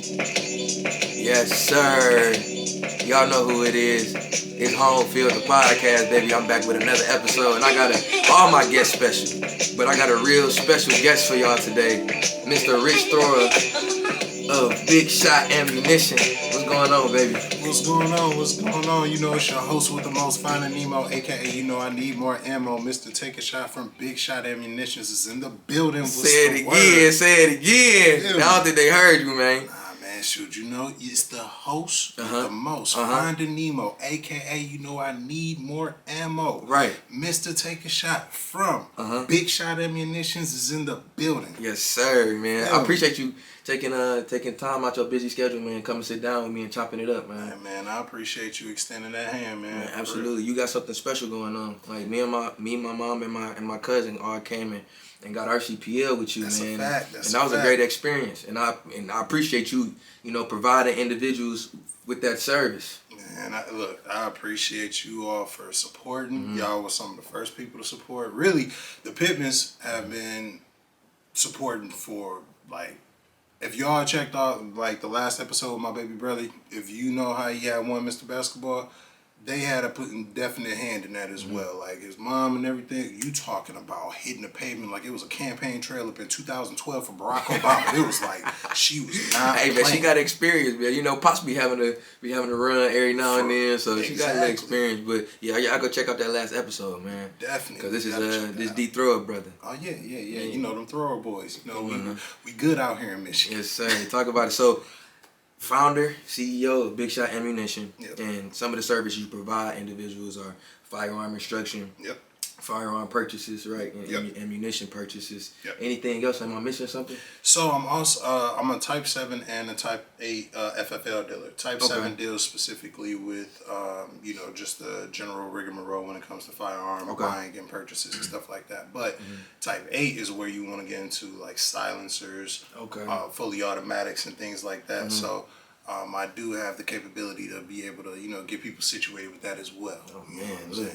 Yes, sir. Y'all know who it is. It's HomeFLD, the podcast, baby. I'm back with another episode, and I got all my guests special, but I got a real special guest for y'all today, Mr. Rich Thrower of Big Shot Ammunition. What's going on, baby? What's going on? What's going on? You know, it's your host with the most, Finding Nemo, aka you know I need more ammo. Mr. Take a Shot from Big Shot Ammunition is in the building. Say it again. I don't think they heard you, man. Man, shoot, you know, it's the host with the most, Finding Nemo, aka you know I need more ammo. Right. Mr. Take a Shot from Big Shot Ammunitions is in the building. Yes, sir, man. I appreciate you taking time out your busy schedule, man. Come and sit down with me and chopping it up, man. Man, I appreciate you extending that hand, man. Absolutely. You got something special going on. Like me, my mom, and my cousin all came and got our CPL with you, That's man. A fact. And that was a great experience. And I appreciate you, providing individuals with that service. Man, I appreciate you all for supporting. Y'all were some of the first people to support. Really, the Pittmans have been supporting for, like, if y'all checked out, like, the last episode with my baby brother, if you know how he had won Mr. Basketball, they had a definite hand in that as well. Like, his mom and everything, you talking about hitting the pavement like it was a campaign trail up in 2012 for Barack Obama. It was like, she was not Hey, man, she got experience, man. You know, Pops be having to run every now and then, so she got that experience. But, yeah, I go check out that last episode, man. Definitely. Because this is this D Thrower brother. Oh, yeah. You know, them thrower boys. You know, we good out here in Michigan. Yes, sir. Talk about it. So, founder, CEO of Big Shot Ammunition, and some of the services you provide individuals are firearm instruction, firearm purchases, right, and ammunition purchases. Anything else? Am I missing something? So I'm also I'm a Type 7 and a Type 8 FFL dealer. Type 7 deals specifically with just the general rigmarole when it comes to firearm buying and purchases and stuff like that. But Type 8 is where you want to get into like silencers, fully automatics and things like that. So I do have the capability to be able to get people situated with that as well. Oh man, look,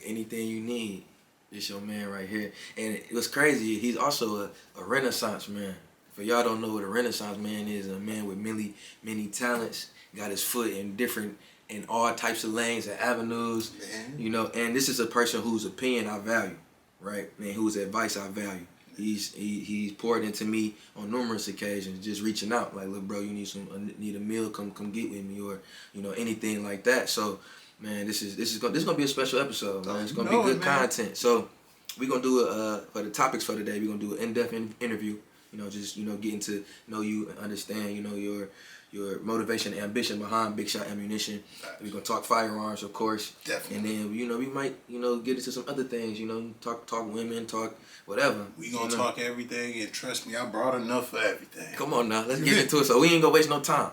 anything you need, it's your man right here. And it was crazy. He's also a Renaissance man. For y'all don't know what a Renaissance man is, a man with many talents. Got his foot in all types of lanes and avenues. Man. And this is a person whose opinion I value, right? And whose advice I value. He's poured into me on numerous occasions, just reaching out like, look, bro, you need a meal, come get with me, or anything like that. So, man, this is gonna be a special episode, man. It's gonna be good content. So, we're gonna do for the topics for today. We're gonna do an in-depth interview. Getting to know you and understand, your motivation and ambition behind Big Shot Ammunition. We're gonna talk firearms, of course. Definitely. And then we might get into some other things. Talk women, talk whatever. We gonna talk everything, and trust me, I brought enough for everything. Come on now, let's get into it. So we ain't gonna waste no time.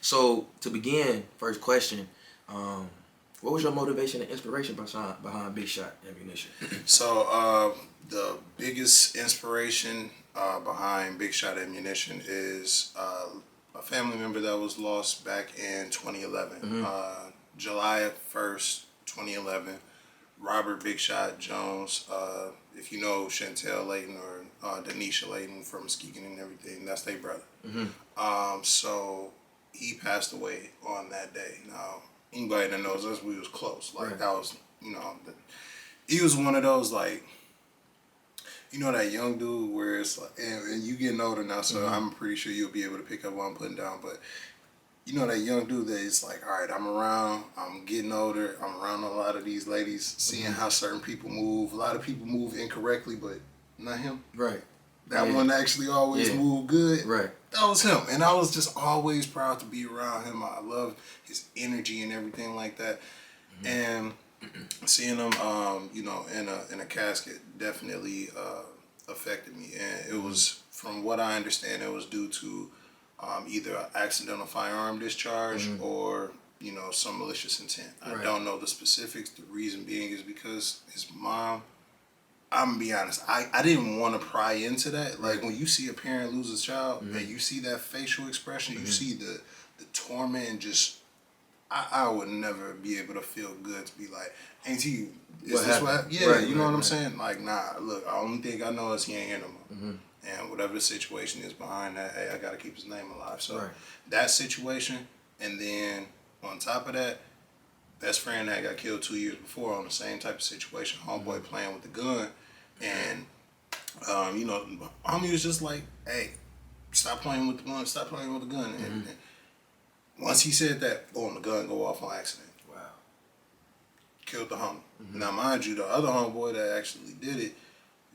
So to begin, first question, what was your motivation and inspiration behind Big Shot Ammunition? So the biggest inspiration behind Big Shot Ammunition is a family member that was lost back in 2011. July 1st, 2011. Robert Big Shot Jones, if you know Chantel Layton or Denisha Layton from Muskegon and everything, that's their brother. So he passed away on that day. Now, anybody that knows us, we was close. Like, that was, he was one of those, like, that young dude where it's like, and you getting older now, so I'm pretty sure you'll be able to pick up what I'm putting down, but that young dude that is like, all right, I'm around, I'm getting older, I'm around a lot of these ladies, seeing how certain people move. A lot of people move incorrectly, but not him. Right. That one actually always moved good. Right. That was him. And I was just always proud to be around him. I love his energy and everything like that. And seeing him, in a casket definitely affected me. And it was, from what I understand, it was due to either an accidental firearm discharge or, some malicious intent. I don't know the specifics. The reason being is because his mom, I'm going to be honest, I didn't want to pry into that. Like, when you see a parent lose a child and you see that facial expression, you see the torment and just, I would never be able to feel good to be like, Auntie, is this what happened? Yeah, you know what I'm saying? Like, nah, look, the only thing I know is he ain't here no more. And whatever the situation is behind that, hey, I got to keep his name alive. So Right. that situation, and then on top of that, best friend that got killed 2 years before on the same type of situation, homeboy playing with the gun, and you know, homie was just like, hey, stop playing with the gun, stop playing with the gun. And once he said that, boom, the gun go off on accident. Wow. Killed the homie. Now, mind you, the other homeboy that actually did it,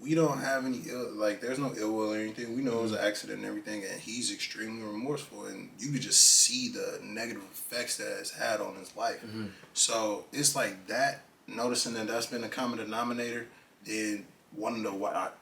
we don't have any there's no ill will or anything. We know it was an accident and everything, and he's extremely remorseful, and you could just see the negative effects that it's had on his life. So it's like that, noticing that that's been a common denominator. Then one of the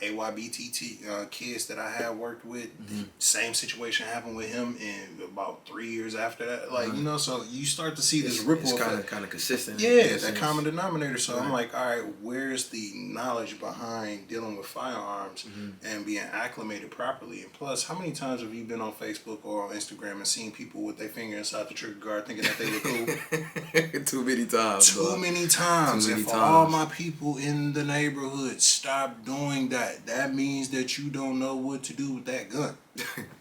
AYBTT kids that I had worked with, the same situation happened with him in about 3 years after that. Like, you know, so you start to see this ripple effect. It's kind of consistent. Yeah, that common denominator. So I'm like, all right, where's the knowledge behind dealing with firearms and being acclimated properly? And plus, how many times have you been on Facebook or on Instagram and seen people with their finger inside the trigger guard thinking that they look cool? Too many times. Too many times. And for all my people in the neighborhood, stop doing that. That means that you don't know what to do with that gun.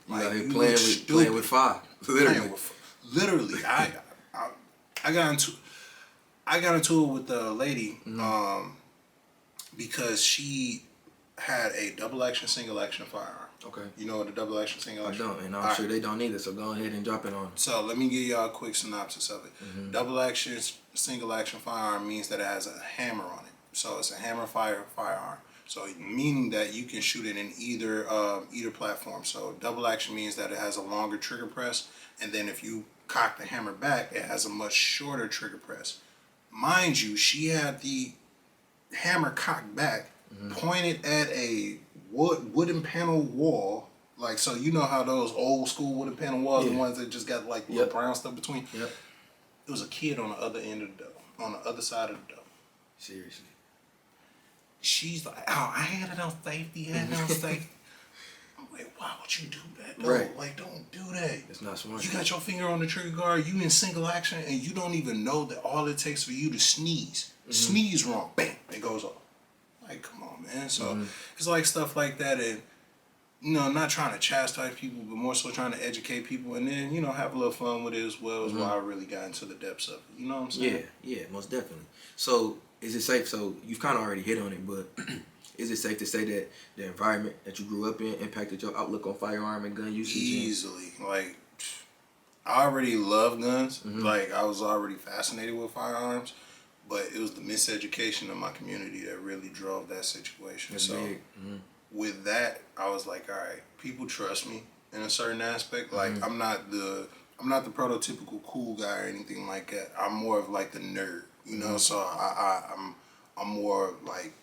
Like you playing with fire. Literally. I got into it with the lady because she had a double action, single action firearm. Okay. You know what a double action, single action? I don't, and I'm sure they don't either, so go ahead and drop it on them. So let me give y'all a quick synopsis of it. Double action, single action firearm means that it has a hammer on it. So it's a hammer firearm. So meaning that you can shoot it in either platform. So double action means that it has a longer trigger press, and then if you cock the hammer back, it has a much shorter trigger press. Mind you, she had the hammer cocked back, pointed at a wooden panel wall. Like, so you know how those old school wooden panel walls, the ones that just got like little brown stuff between. Yep. It was a kid on the other end of the door, on the other side of the door. Seriously. She's like, oh, I had it on safety, I'm like, why would you do that? No, Right. like, don't do that. It's not smart. You got your finger on the trigger guard, you in single action, and you don't even know that all it takes for you to sneeze. Sneeze wrong, bam, it goes off. Like, come on, man. So it's like stuff like that, and you know, not trying to chastise people, but more so trying to educate people, and then, you know, have a little fun with it as well, is why I really got into the depths of it. You know what I'm saying? Yeah, most definitely. So is it safe? So you've kind of already hit on it, but is it safe to say that the environment that you grew up in impacted your outlook on firearm and gun usage? Easily. Like, I already love guns. Like, I was already fascinated with firearms, but it was the miseducation of my community that really drove that situation. That's so big. with that, I was like, all right, people trust me in a certain aspect. Like, I'm not the prototypical cool guy or anything like that. I'm more of like the nerd, you know. So I'm more like,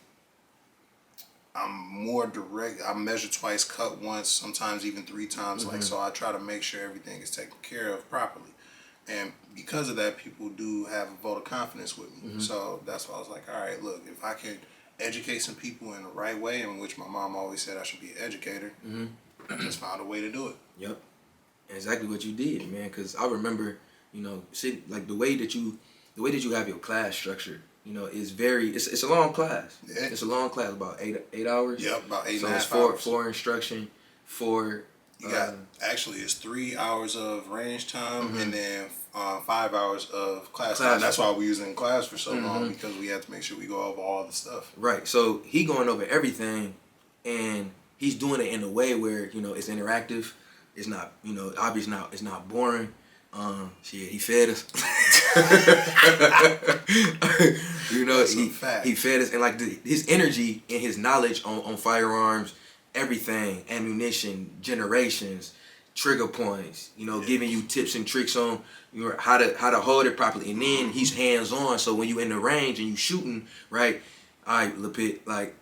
I'm more direct. I measure twice, cut once, sometimes even 3 times. Like, so I try to make sure everything is taken care of properly. And because of that, people do have a vote of confidence with me. So that's why I was like, all right, look, if I can educate some people in the right way, in which my mom always said I should be an educator, I just found a way to do it. Yep. Exactly what you did, man. Because I remember, you know, like the way that you have your class structured, you know, is very. It's a long class. Yeah. It's a long class, about 8 hours. Yep, about 8 so and a it's half hours. four instruction, 4. You got actually it's 3 hours of range time and then 5 hours of class time. That's why we was in class for so long, because we had to make sure we go over all the stuff. Right. So he going over everything, and he's doing it in a way where, you know, it's interactive. It's not, you know, obviously not. It's not boring. Shit, he fed us. You know, he fed us, and like his energy and his knowledge on firearms, everything, ammunition, generations, trigger points, you know, giving you tips and tricks on, you know, how to hold it properly. And then he's hands on, so when you in the range and you shooting, right, all right, Lapit, like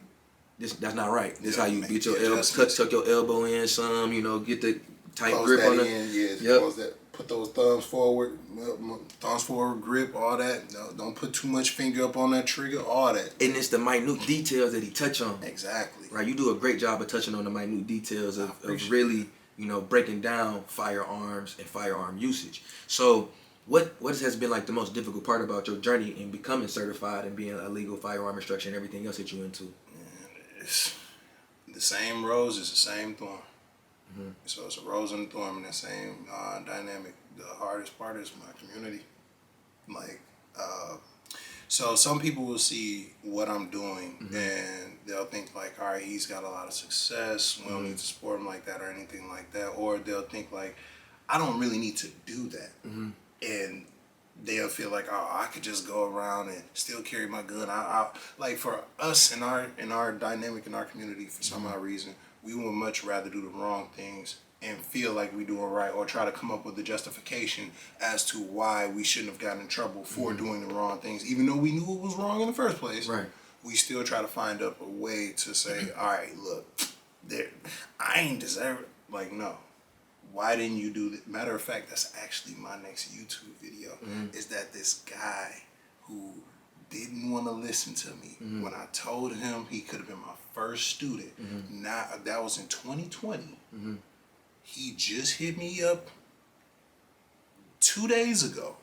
that's not right. This how you get your elbow, tuck your elbow in some, you know, get the tight Close grip that on it. Close that. Put those thumbs forward, grip, all that. No, don't put too much finger up on that trigger, all that. And it's the minute details that he touch on. Exactly. Right, you do a great job of touching on the minute details of really, you know, breaking down firearms and firearm usage. So what has been like the most difficult part about your journey in becoming certified and being a legal firearm instructor and everything else that you into? the same rose is the same thorn. So it's a rose and a thorn in the same dynamic. The hardest part is my community. Like, so some people will see what I'm doing and they'll think like, all right, he's got a lot of success. We don't need to support him like that or anything like that. Or they'll think like, I don't really need to do that. And they'll feel like, oh, I could just go around and still carry my gun. Like for us in our dynamic in our community, for some odd reason, we would much rather do the wrong things and feel like we're doing right, or try to come up with a justification as to why we shouldn't have gotten in trouble for doing the wrong things, even though we knew it was wrong in the first place. Right. We still try to find up a way to say, all right, look, there, I ain't deserve it. Like, no. Why didn't you do that? Matter of fact, that's actually my next YouTube video. Is that this guy who didn't want to listen to me when I told him he could have been my first student. Now that was in 2020. He just hit me up 2 days ago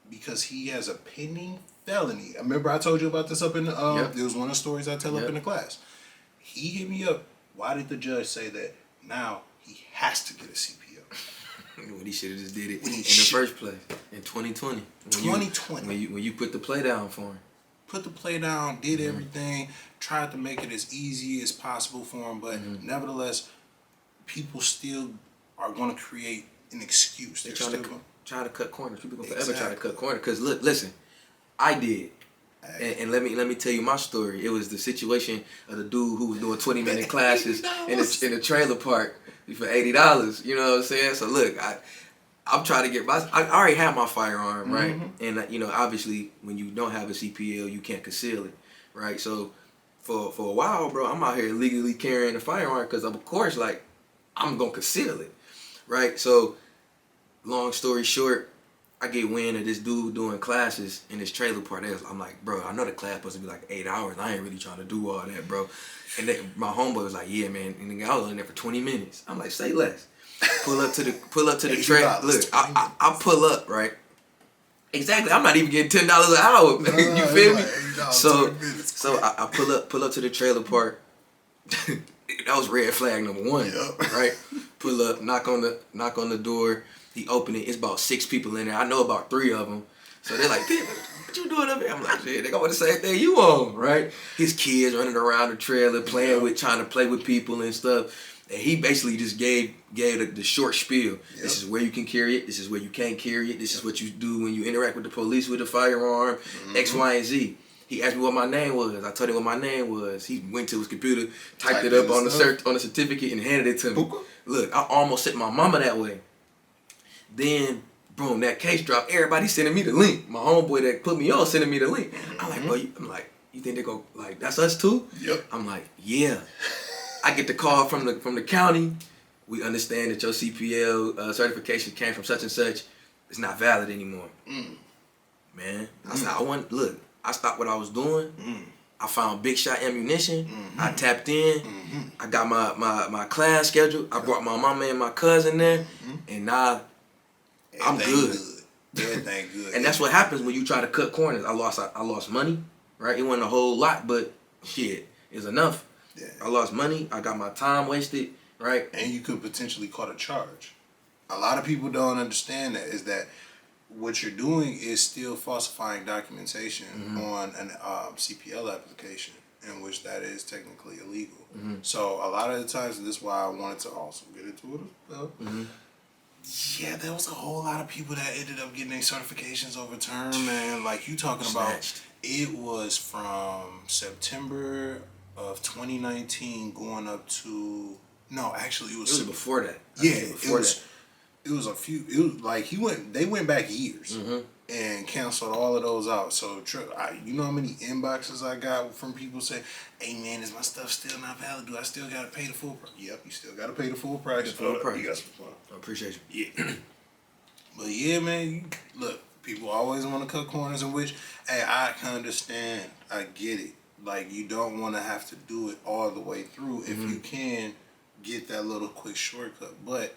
because he has a pending felony. I remember I told you about this up in the, it was one of the stories I tell up in the class. He hit me up. Why did the judge say that? Now he has to get a CPO. When he should have just did it in the first place in 2020. When you put the play down for him. Put the play down, did everything, tried to make it as easy as possible for him, but nevertheless, people still are going to create an excuse. They're trying to cut corners. People going to forever try to cut corners. Because listen, I did. And let me tell you my story. It was the situation of the dude who was doing 20-minute classes in a trailer park for $80. You know what I'm saying? So look, I'm trying to get I already have my firearm, right? And you know, obviously, when you don't have a CPL, you can't conceal it, right? So for a while, bro, I'm out here illegally carrying a firearm because of course, like, I'm gonna conceal it, right? So long story short, I get wind of this dude doing classes in this trailer park. I'm like, bro, I know the class supposed to be like 8 hours. I ain't really trying to do all that, bro. And then my homeboy was like, yeah, man. And I was in there for 20 minutes. I'm like, say less. Pull up to the track. Look, I pull up, right? Exactly. I'm not even getting $10 an hour, man. You feel me? So I pull up to the trailer park. That was red flag number one, right? Pull up, knock on the door. He opened it. It's about 6 people in there. I know about 3 of them. So they're like, what you doing up here? I'm like, shit, they got the same thing you on, right? His kids running around the trailer, trying to play with people and stuff. And he basically just gave the short spiel. This is where you can carry it. This is where you can't carry it. This is what you do when you interact with the police with a firearm, X, Y, and Z. He asked me what my name was. I told him what my name was. He went to his computer, typed it up on the certificate, and handed it to me. Look, I almost sent my mama that way. Then, boom, that case dropped. Everybody sending me the link. My homeboy that put me on sending me the link. I'm like, bro, you think they go like that's us too? I'm like, yeah. I get the call from the county. We understand that your CPL certification came from such and such. It's not valid anymore. Man, I said, I stopped what I was doing. I found big shot ammunition. I tapped in. I got my class scheduled. I brought my mama and my cousin there, and now I'm good. Everything good. And that's what happens when you try to cut corners. I lost money, right? It wasn't a whole lot, but shit, it's enough. I lost money. I got my time wasted, right? And you could potentially caught a charge. A lot of people don't understand that, is that what you're doing is still falsifying documentation on an CPL application, in which that is technically illegal. So a lot of the times, and this is why I wanted to also get into it as well. Yeah, there was a whole lot of people that ended up getting their certifications overturned, man. Like you talking about, it was from September of 2019 going up to, no, actually it was before that. It was a few. It was like they went back years and canceled all of those out. So you know how many inboxes I got from people saying, "Hey man, is my stuff still not valid? Do I still gotta pay the full price?" Yep, you still gotta pay the full price. You got some fun. I appreciate you. Yeah, but yeah, man. Look, people always want to cut corners, in which, hey, I can understand. I get it. Like, you don't want to have to do it all the way through if you can get that little quick shortcut, but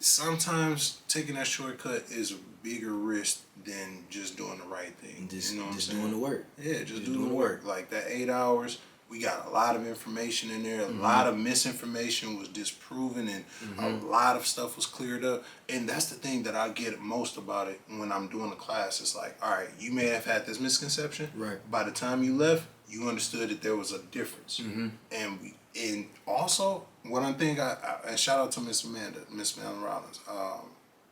sometimes taking that shortcut is a bigger risk than just doing the right thing. Just doing the work. Yeah, just doing the work. Like that 8 hours, We got a lot of information in there. A lot of misinformation was disproven, and a lot of stuff was cleared up. And that's the thing that I get most about it when I'm doing the class. It's like, all right, you may have had this misconception. Right. By the time you left, you understood that there was a difference. And also, one thing and shout out to Miss Amanda Rollins.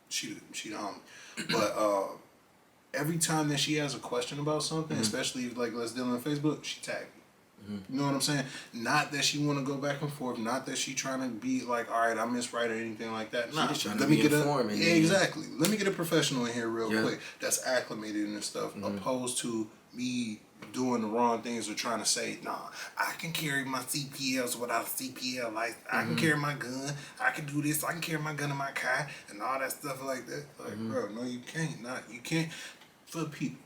She the homie. But every time that she has a question about something, especially like let's deal on Facebook, she tagged me. You know what I'm saying? Not that she want to go back and forth. Not that she trying to be like, all right, I miswrite or anything like that. Nah, just trying to be informed. Exactly. Let me get a professional in here real quick that's acclimated and stuff, opposed to me doing the wrong things or trying to say, nah, I can carry my CPLs without a CPL license. I can carry my gun. I can do this. I can carry my gun in my car and all that stuff like that. Like, bro, no, you can't. You can't. For the people,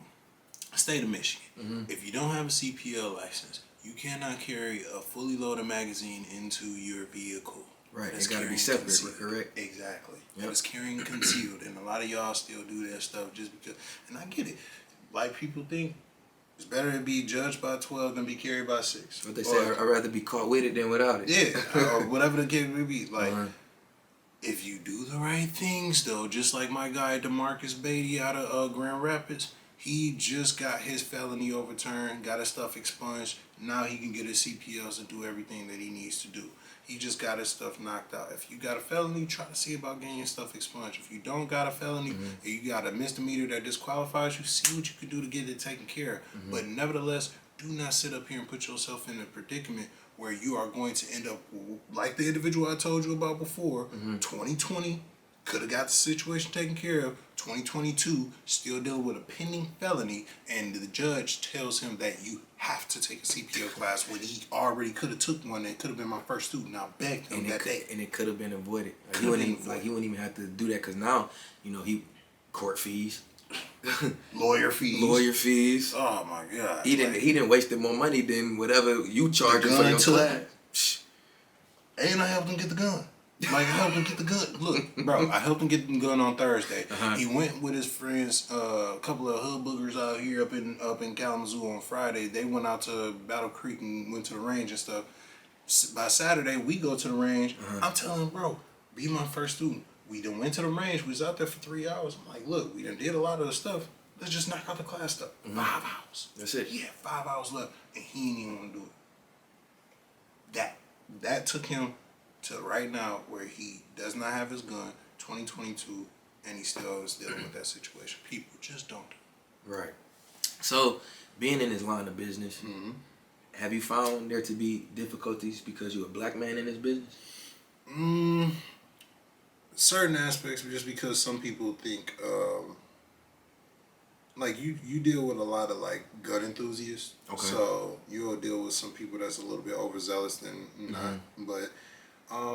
state of Michigan, if you don't have a CPL license, you cannot carry a fully loaded magazine into your vehicle. Right, it's got to be separate, correct? Exactly. That is carrying concealed, and a lot of y'all still do that stuff just because. And I get it. Like people think it's better to be judged by 12 than be carried by 6. What they say, I'd rather be caught with it than without it. Yeah, or whatever the case may be. Like, if you do the right things, though, just like my guy DeMarcus Beatty out of Grand Rapids, he just got his felony overturned, got his stuff expunged. Now he can get his CPLs and do everything that he needs to do. He just got his stuff knocked out. If you got a felony, try to see about getting your stuff expunged. If you don't got a felony, and you got a misdemeanor that disqualifies you, see what you can do to get it taken care of. But nevertheless, do not sit up here and put yourself in a predicament where you are going to end up like the individual I told you about before. 2020 could have got the situation taken care of. 2022 still dealing with a pending felony, and the judge tells him that you have to take a CPL class when he already could have took one. And could have been my first student. I begged him that day, and it could have been avoided. Like, he wouldn't even have to do that because now he court fees. Lawyer fees. Oh my God! He didn't wasted more money than whatever you charge for your class. And I helped him get the gun. Like, I helped him get the gun. Look, bro, I helped him get the gun on Thursday. He went with his friends, a couple of hood boogers out here up in Kalamazoo on Friday. They went out to Battle Creek and went to the range and stuff. By Saturday, we go to the range. I'm telling him, bro, be my first student. We done went to the range. We was out there for 3 hours. I'm like, look, we done did a lot of the stuff. Let's just knock out the class stuff. 5 hours. That's it. He had 5 hours left, and he didn't even want to do it. That took him to right now where he does not have his gun, 2022, and he still is dealing with that situation. People just don't. Right. So, being in this line of business, have you found there to be difficulties because you're a black man in this business? Certain aspects, just because some people think, like you deal with a lot of like gun enthusiasts. Okay. So you'll deal with some people that's a little bit overzealous than not. But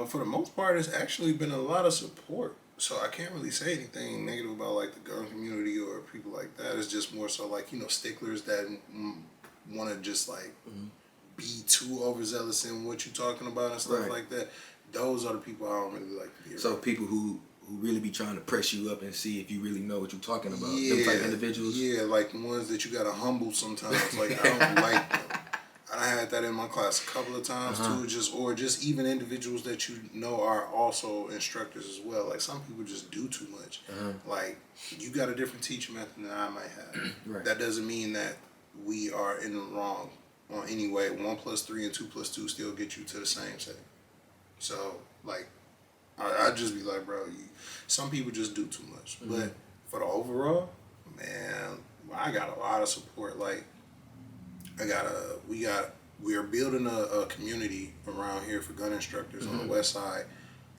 for the most part, it's actually been a lot of support. So I can't really say anything negative about like the gun community or people like that. It's just more so like, sticklers that want to just like be too overzealous in what you're talking about and stuff like that. Those are the people I don't really like to be around. So people who really be trying to press you up and see if you really know what you're talking about. Them type individuals. Yeah, like the ones that you gotta humble sometimes. Like I don't like them. I had that in my class a couple of times too. Just even individuals that you know are also instructors as well. Like some people just do too much. Like you got a different teaching method than I might have. Right. That doesn't mean that we are in the wrong on any way. 1 + 3 and 2 + 2 still get you to the same thing. So, like, I'd just be like, bro, some people just do too much. But for the overall, man, I got a lot of support. Like, we are building a community around here for gun instructors on the west side.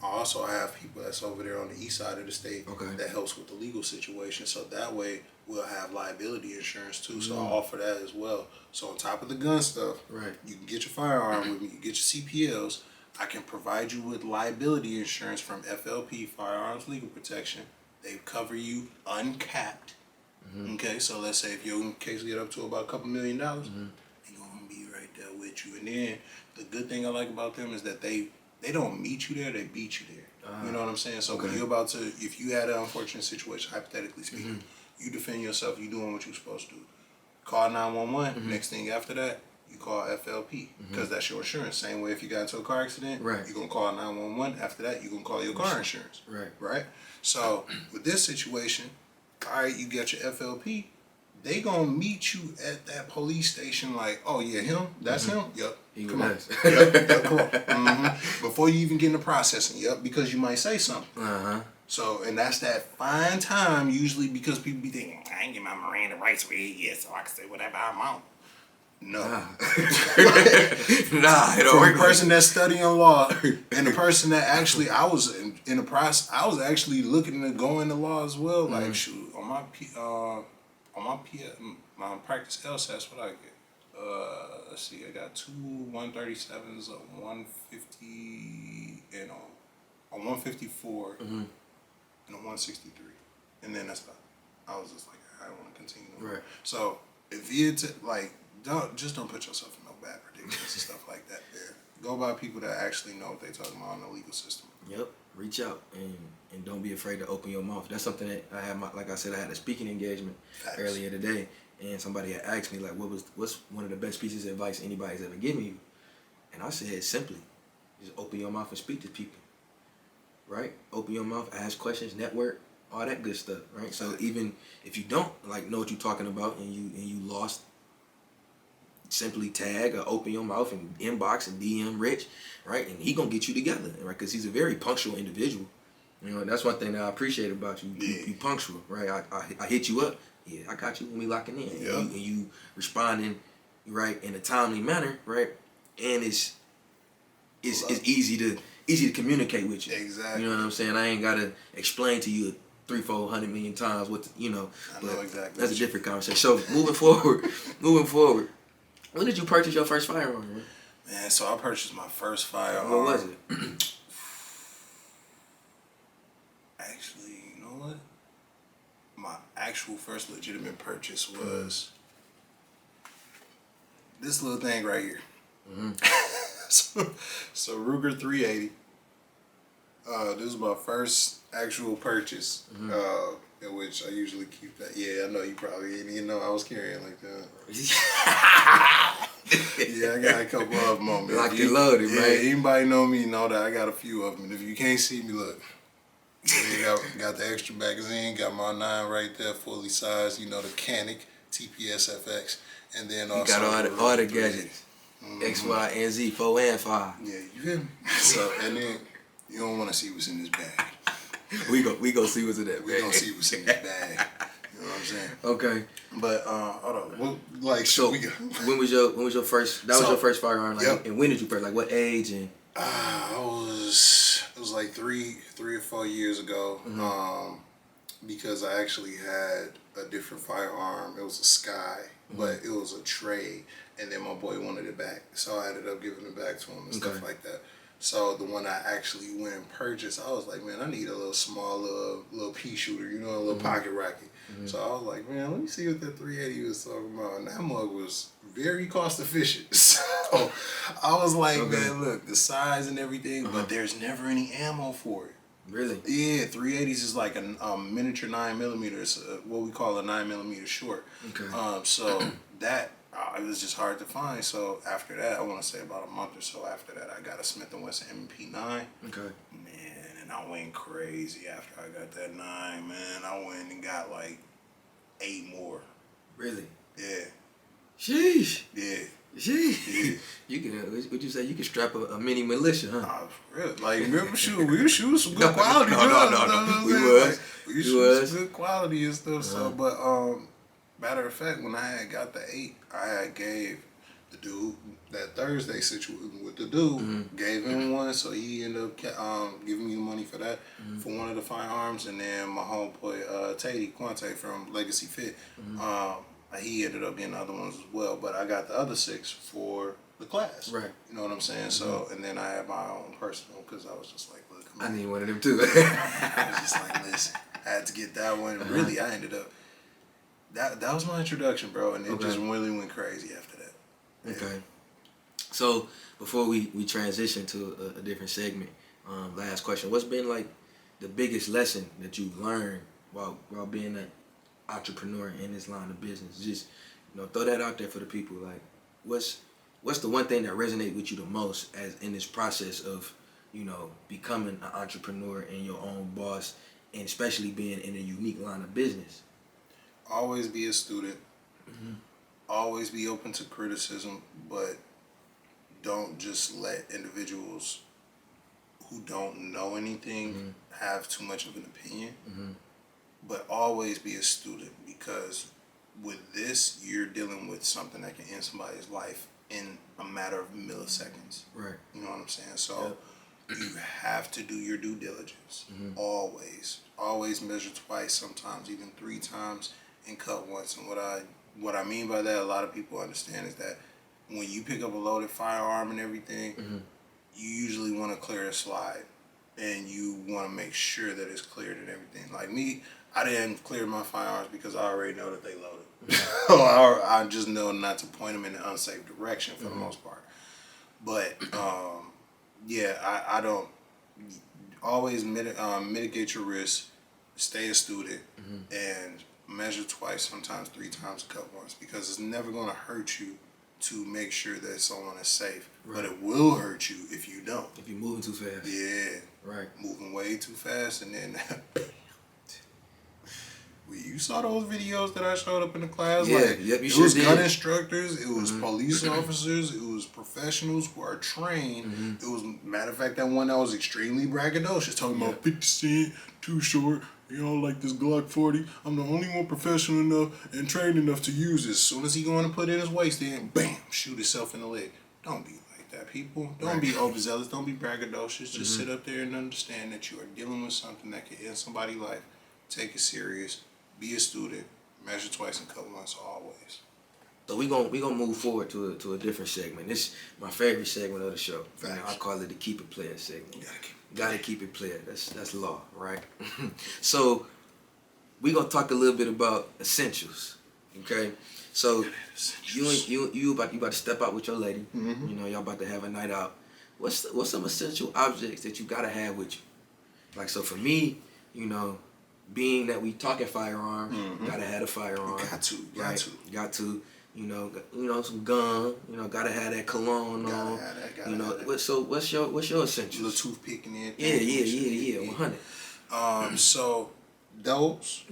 I also have people that's over there on the east side of the state that helps with the legal situation. So that way we'll have liability insurance too. So I offer that as well. So on top of the gun stuff, you can get your firearm with me, you get your CPLs. I can provide you with liability insurance from FLP, Firearms Legal Protection. They cover you uncapped. Okay, so let's say if your case get up to about a couple $1 million, they're going to be right there with you. And then the good thing I like about them is that they don't meet you there, they beat you there. You know what I'm saying? So when you're about to, if you had an unfortunate situation, hypothetically speaking, you defend yourself, you doing what you're supposed to do. Call 911, next thing after that, you call FLP because that's your insurance. Same way if you got into a car accident, Right. you're going to call 911. After that, you're going to call your car insurance. Right. Right? So with this situation, all right, you get your FLP. They gonna meet you at that police station like, oh yeah, him? That's him? Yep. Come on. Yep, come on. Before you even get into processing, yep, because you might say something. So, and that's that fine time usually because people be thinking, I ain't get my Miranda rights read yet, so I can say whatever I want. No. Nah, it don't work. The person that's studying law and the person that actually, I was in the process, I was actually looking to go into law as well. Like, shoot, on my practice LSATs, what I get? Let's see, I got 2 137s, a 150, and a 154, and a 163. And then that's about it. I was just like, I don't want to continue. Right. So, if you don't put yourself in no bad predictions and stuff like that. Yeah. Go by people that actually know what they're talking about in the legal system. Yep. Reach out and don't be afraid to open your mouth. That's something that I had. Like I said, I had a speaking engagement earlier today, and somebody had asked me like, what's one of the best pieces of advice anybody's ever given you? And I said simply, just open your mouth and speak to people. Right? Open your mouth, ask questions, network, all that good stuff. Right? So even if you don't like know what you're talking about and you lost, simply tag or open your mouth and inbox and DM Rich, right? And he gonna get you together, right? Because he's a very punctual individual. You know, that's one thing that I appreciate about you. You punctual, right? I hit you up. Yeah, I got you when we locking in. Yeah. And you responding, right, in a timely manner, right? And it's easy to communicate with you. Exactly. You know what I'm saying? I ain't gotta explain to you 300-400 million times what I know exactly. That's a different conversation. So moving forward. When did you purchase your first firearm, man? Man, so I purchased my first firearm. What was it? Actually, you know what? My actual first legitimate purchase was this little thing right here. So Ruger 380. This is my first actual purchase. In which I usually keep that. Yeah, I know you probably didn't even know I was carrying like that. Yeah, I got a couple of them on me. Locked and loaded, yeah, right? Anybody know me know that I got a few of them. And if you can't see me, look. Got the extra magazine, got my 9 right there, fully sized. You know, the Canic TPS FX. And then also you got all the gadgets. X, Y, and Z, 4 and 5. Yeah, you feel me? So, and then you don't want to see what's in this bag. We go see what's in that bag. We gonna see what's in this bag. You know what I'm saying? Okay. But hold on. Like so, when was your first? That was your first firearm. Like, yep. And when did you first? Like, what age? And it was like three or 4 years ago. Because I actually had a different firearm. It was a Sky, but it was a trade, and then my boy wanted it back, so I ended up giving it back to him and stuff like that. So the one I actually went and purchased, I was like, man, I need a little small little pea shooter, you know, a little pocket rocket. So I was like, man, let me see what that 380 was talking about. And that mug was very cost efficient. So I was like, man, look, the size and everything, but there's never any ammo for it. Really? Yeah, 380s is like a miniature 9mm. It's what we call a 9mm short. Okay. So that it was just hard to find. So after that, I want to say about a month or so after that, I got a Smith & Wesson Mp9. Okay. Man, and I went crazy after I got that 9. Man, I went and got like 8 more. Really? Yeah. Sheesh. Yeah. Sheesh. You can, would you say you can strap a mini militia, huh? Nah, for real. Like, we were shooting some good quality. No. We was some good quality and stuff. So, but matter of fact, when I had got the 8, I had gave the dude that Thursday situation with the dude, gave him one, so he ended up giving me the money for that for one of the firearms, and then my homeboy Quante from Legacy Fit, he ended up getting other ones as well. But I got the other 6 for the class. Right. You know what I'm saying? So, and then I had my own personal because I was just like, look, I need one of them too. I was just like, listen, I had to get that one. Really, I ended up. That was my introduction, bro, and it just really went crazy after that. Yeah. Okay. So before we transition to a different segment, last question: what's been like the biggest lesson that you've learned while being an entrepreneur in this line of business? Just throw that out there for the people. Like, what's what's the one thing that resonates with you the most as in this process of, you know, becoming an entrepreneur and your own boss, and especially being in a unique line of business? Always be a student. Always be open to criticism, but don't just let individuals who don't know anything have too much of an opinion. But always be a student, because with this, you're dealing with something that can end somebody's life in a matter of milliseconds. Right. You know what I'm saying? So you have to do your due diligence. Always measure twice, sometimes even 3 times, and cut once. And what I mean by that, a lot of people understand, is that when you pick up a loaded firearm and everything, you usually want to clear the slide, and you want to make sure that it's cleared and everything. Like me, I didn't clear my firearms because I already know that they loaded. I just know not to point them in an unsafe direction for the most part. But yeah, I don't. Always mitigate your risk, stay a student, and measure twice, sometimes 3 times, cut once, because it's never going to hurt you to make sure that someone is safe. Right. But it will hurt you if you don't. If you're moving too fast. Yeah. Right. Moving way too fast, and then you saw those videos that I showed up in the class? Yeah, like, yep, it was gun instructors, it was police officers, it was professionals who are trained. It was, matter of fact, that one that was extremely braggadocious, talking about 50 cent, too short, you know, like this Glock 40. I'm the only one professional enough and trained enough to use it. As soon as he going to put it in his waist, then bam, shoot himself in the leg. Don't be like that, people. Don't be overzealous. Don't be braggadocious. Just sit up there and understand that you are dealing with something that can end somebody's life. Take it serious. Be a student. Measure twice and cut once, always. So we gonna move forward to a different segment. This is my favorite segment of the show. You know, I call it the Keep It Player segment. Gotta keep it player. That's law, right? So we gonna talk a little bit about essentials. Okay. So you about to step out with your lady. You know, y'all about to have a night out. What's some essential objects that you gotta have with you? Like, so for me, you know, being that we talking firearm, gotta have a firearm. Got to. You know, some gum. You know, gotta have that cologne on. You know, what's your essentials? Little toothpick in there. Yeah. 100. So those.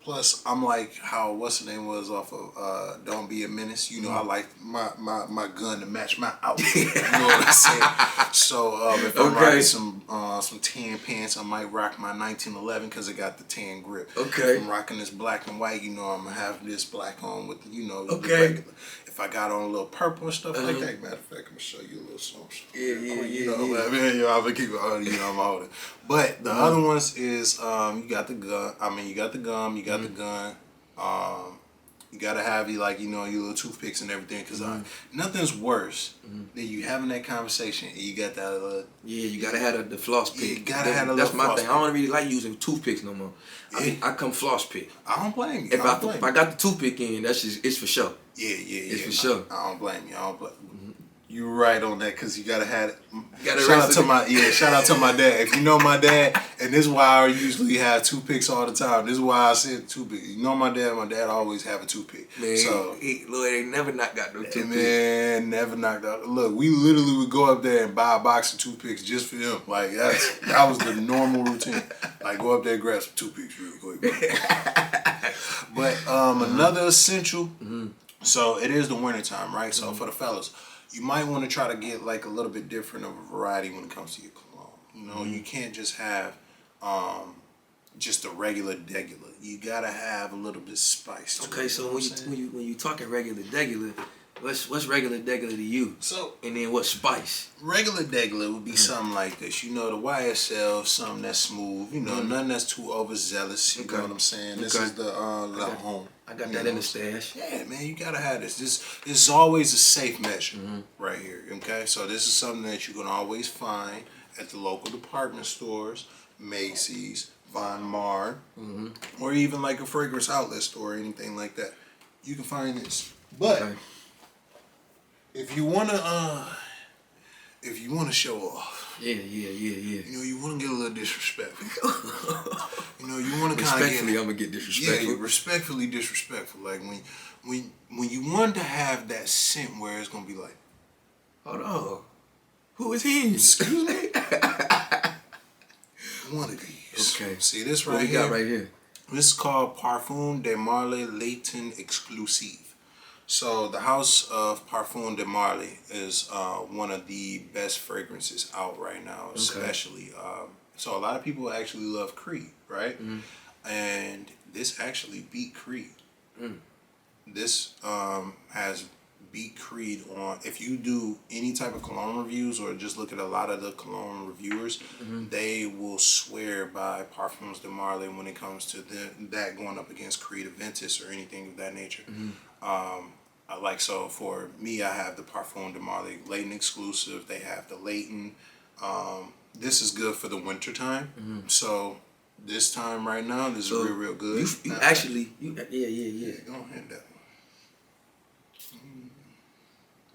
Plus, I'm like how what's the name was off of Don't Be a Menace. You know, I like my gun to match my outfit. You know what I'm saying? So if I'm rocking some tan pants, I might rock my 1911 because it got the tan grip. Okay. If I'm rocking this black and white, you know, I'm gonna have this black on with the Okay. If I got on a little purple and stuff like that, matter of fact, I'm gonna show you a little something. Yeah. I'm gonna keep it on. You know, I'm holding. But the other ones is you got the gun. I mean, you got the gum. You got the gun. You gotta have your little toothpicks and everything, because nothing's worse than you having that conversation and you got that. You gotta have the floss pick. You gotta have That's my floss thing. I don't really like using toothpicks no more. I come floss pick. I don't blame you. If I got the toothpick in, it's for sure. Yeah. It's for sure. I don't blame you. You're right on that, because you gotta have it. Shout out to my dad. If you know my dad, and this is why I usually have toothpicks all the time. This is why I said toothpick. You know my dad always have a toothpick. Man, so Lord, they never knocked out no toothpick. Man, never knocked out. Look, we literally would go up there and buy a box of toothpicks just for him. Like that was the normal routine. Like, go up there and grab some toothpicks really quick. But another essential. So it is the wintertime, right? So for the fellas, you might want to try to get like a little bit different of a variety when it comes to your cologne. You know, you can't just have just a regular degular. You gotta have a little bit of spice to it. Okay, so when you talking regular degular, what's regular degular to you? So, and then what spice? Regular degular would be something like this. You know, the YSL, something that's smooth. You know, nothing that's too overzealous. You know what I'm saying? This is the home. I got that in the stash. Yeah, man, you gotta have this. This is always a safe measure right here. Okay, so this is something that you can always find at the local department stores, Macy's, Von Maur, or even like a fragrance outlet store or anything like that. You can find this. But if you wanna show off, Yeah. You know, you want to get a little disrespectful. You know, you want to kind of respectfully, I'm gonna get disrespectful. Yeah, respectfully disrespectful. Like when you want to have that scent where it's gonna be like, hold on, who is he? Excuse me. One of these. Okay. See this What we got right here? This is called Parfum de Marly Leighton Exclusive. So the House of Parfum de Marly is one of the best fragrances out right now, especially. So a lot of people actually love Creed, right? And this actually beat Creed. This has beat Creed on, if you do any type of cologne reviews or just look at a lot of the cologne reviewers, they will swear by Parfums de Marly when it comes to that going up against Creed Aventus or anything of that nature. So for me, I have the Parfum de Marly Leighton exclusive. They have the Leighton. This is good for the winter time. So this time right now, this is real good. Yeah. Go ahead, that one.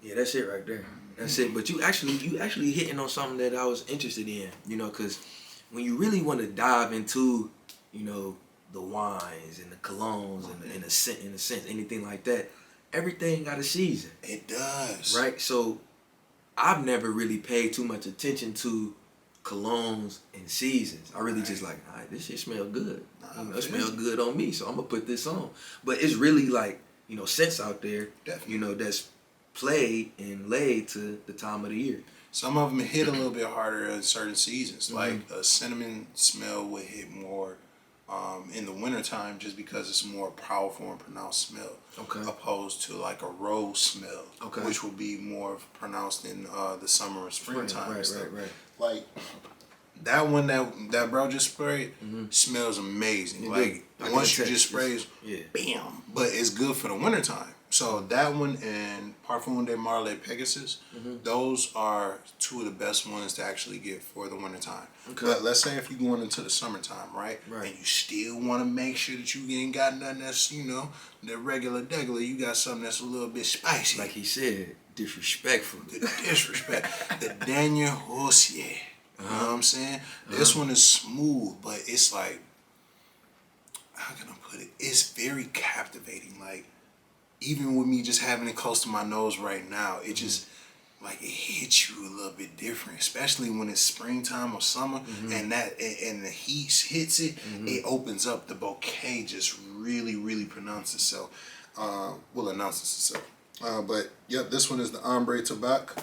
Yeah, that's it right there. That's it. But you actually hitting on something that I was interested in, you know, because when you really want to dive into, you know, the wines and the colognes and the scent, in a sense, anything like that, everything got a season. It does. Right? So I've never really paid too much attention to colognes and seasons. I really just like, all right, this shit smell good. You know, it smells good on me, so I'm going to put this on. But it's really like, you know, scents out there, you know, that's played and laid to the time of the year. Some of them hit a little bit harder in certain seasons. Like a cinnamon smell would hit more in the wintertime just because it's a more powerful and pronounced smell. Opposed to like a rose smell, which will be more pronounced in the summer or springtime. Right. Like that one that bro just sprayed smells amazing. Like once you just sprays, bam. But it's good for the wintertime. So that one and Parfum de Marly Pegasus, those are two of the best ones to actually get for the wintertime. But let's say if you're going into the summertime, right? And you still want to make sure that you ain't got nothing that's, you know, the regular degular. You got something that's a little bit spicy. Like he said, disrespectful. The disrespect. The Daniel Rossier. You know what I'm saying? This one is smooth, but it's like, how can I put it? It's very captivating. Like, even with me just having it close to my nose right now, it just, like, it hits you a little bit different, especially when it's springtime or summer, and the heat hits it, it opens up. The bouquet just really pronounces itself. Announces itself. But, yep, this one is the Ombre Tobacco.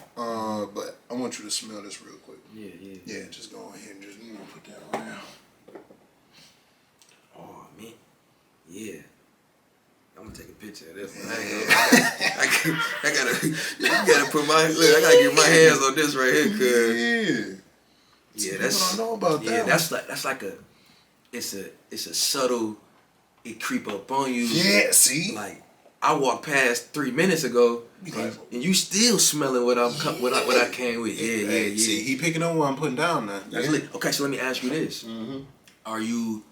But I want you to smell this real quick. Yeah, just go ahead and just, you know, put that around. Oh, man. Yeah. I'm gonna take a picture of this one. I gotta put I gotta get my hands on this right here, cause that's. I don't know about that. Yeah, that's like it's a subtle. It creep up on you. Yeah, see. Like I walked past 3 minutes ago, and you still smelling what I came with. Yeah. See, he picking up what I'm putting down now. Okay, so let me ask you this: are you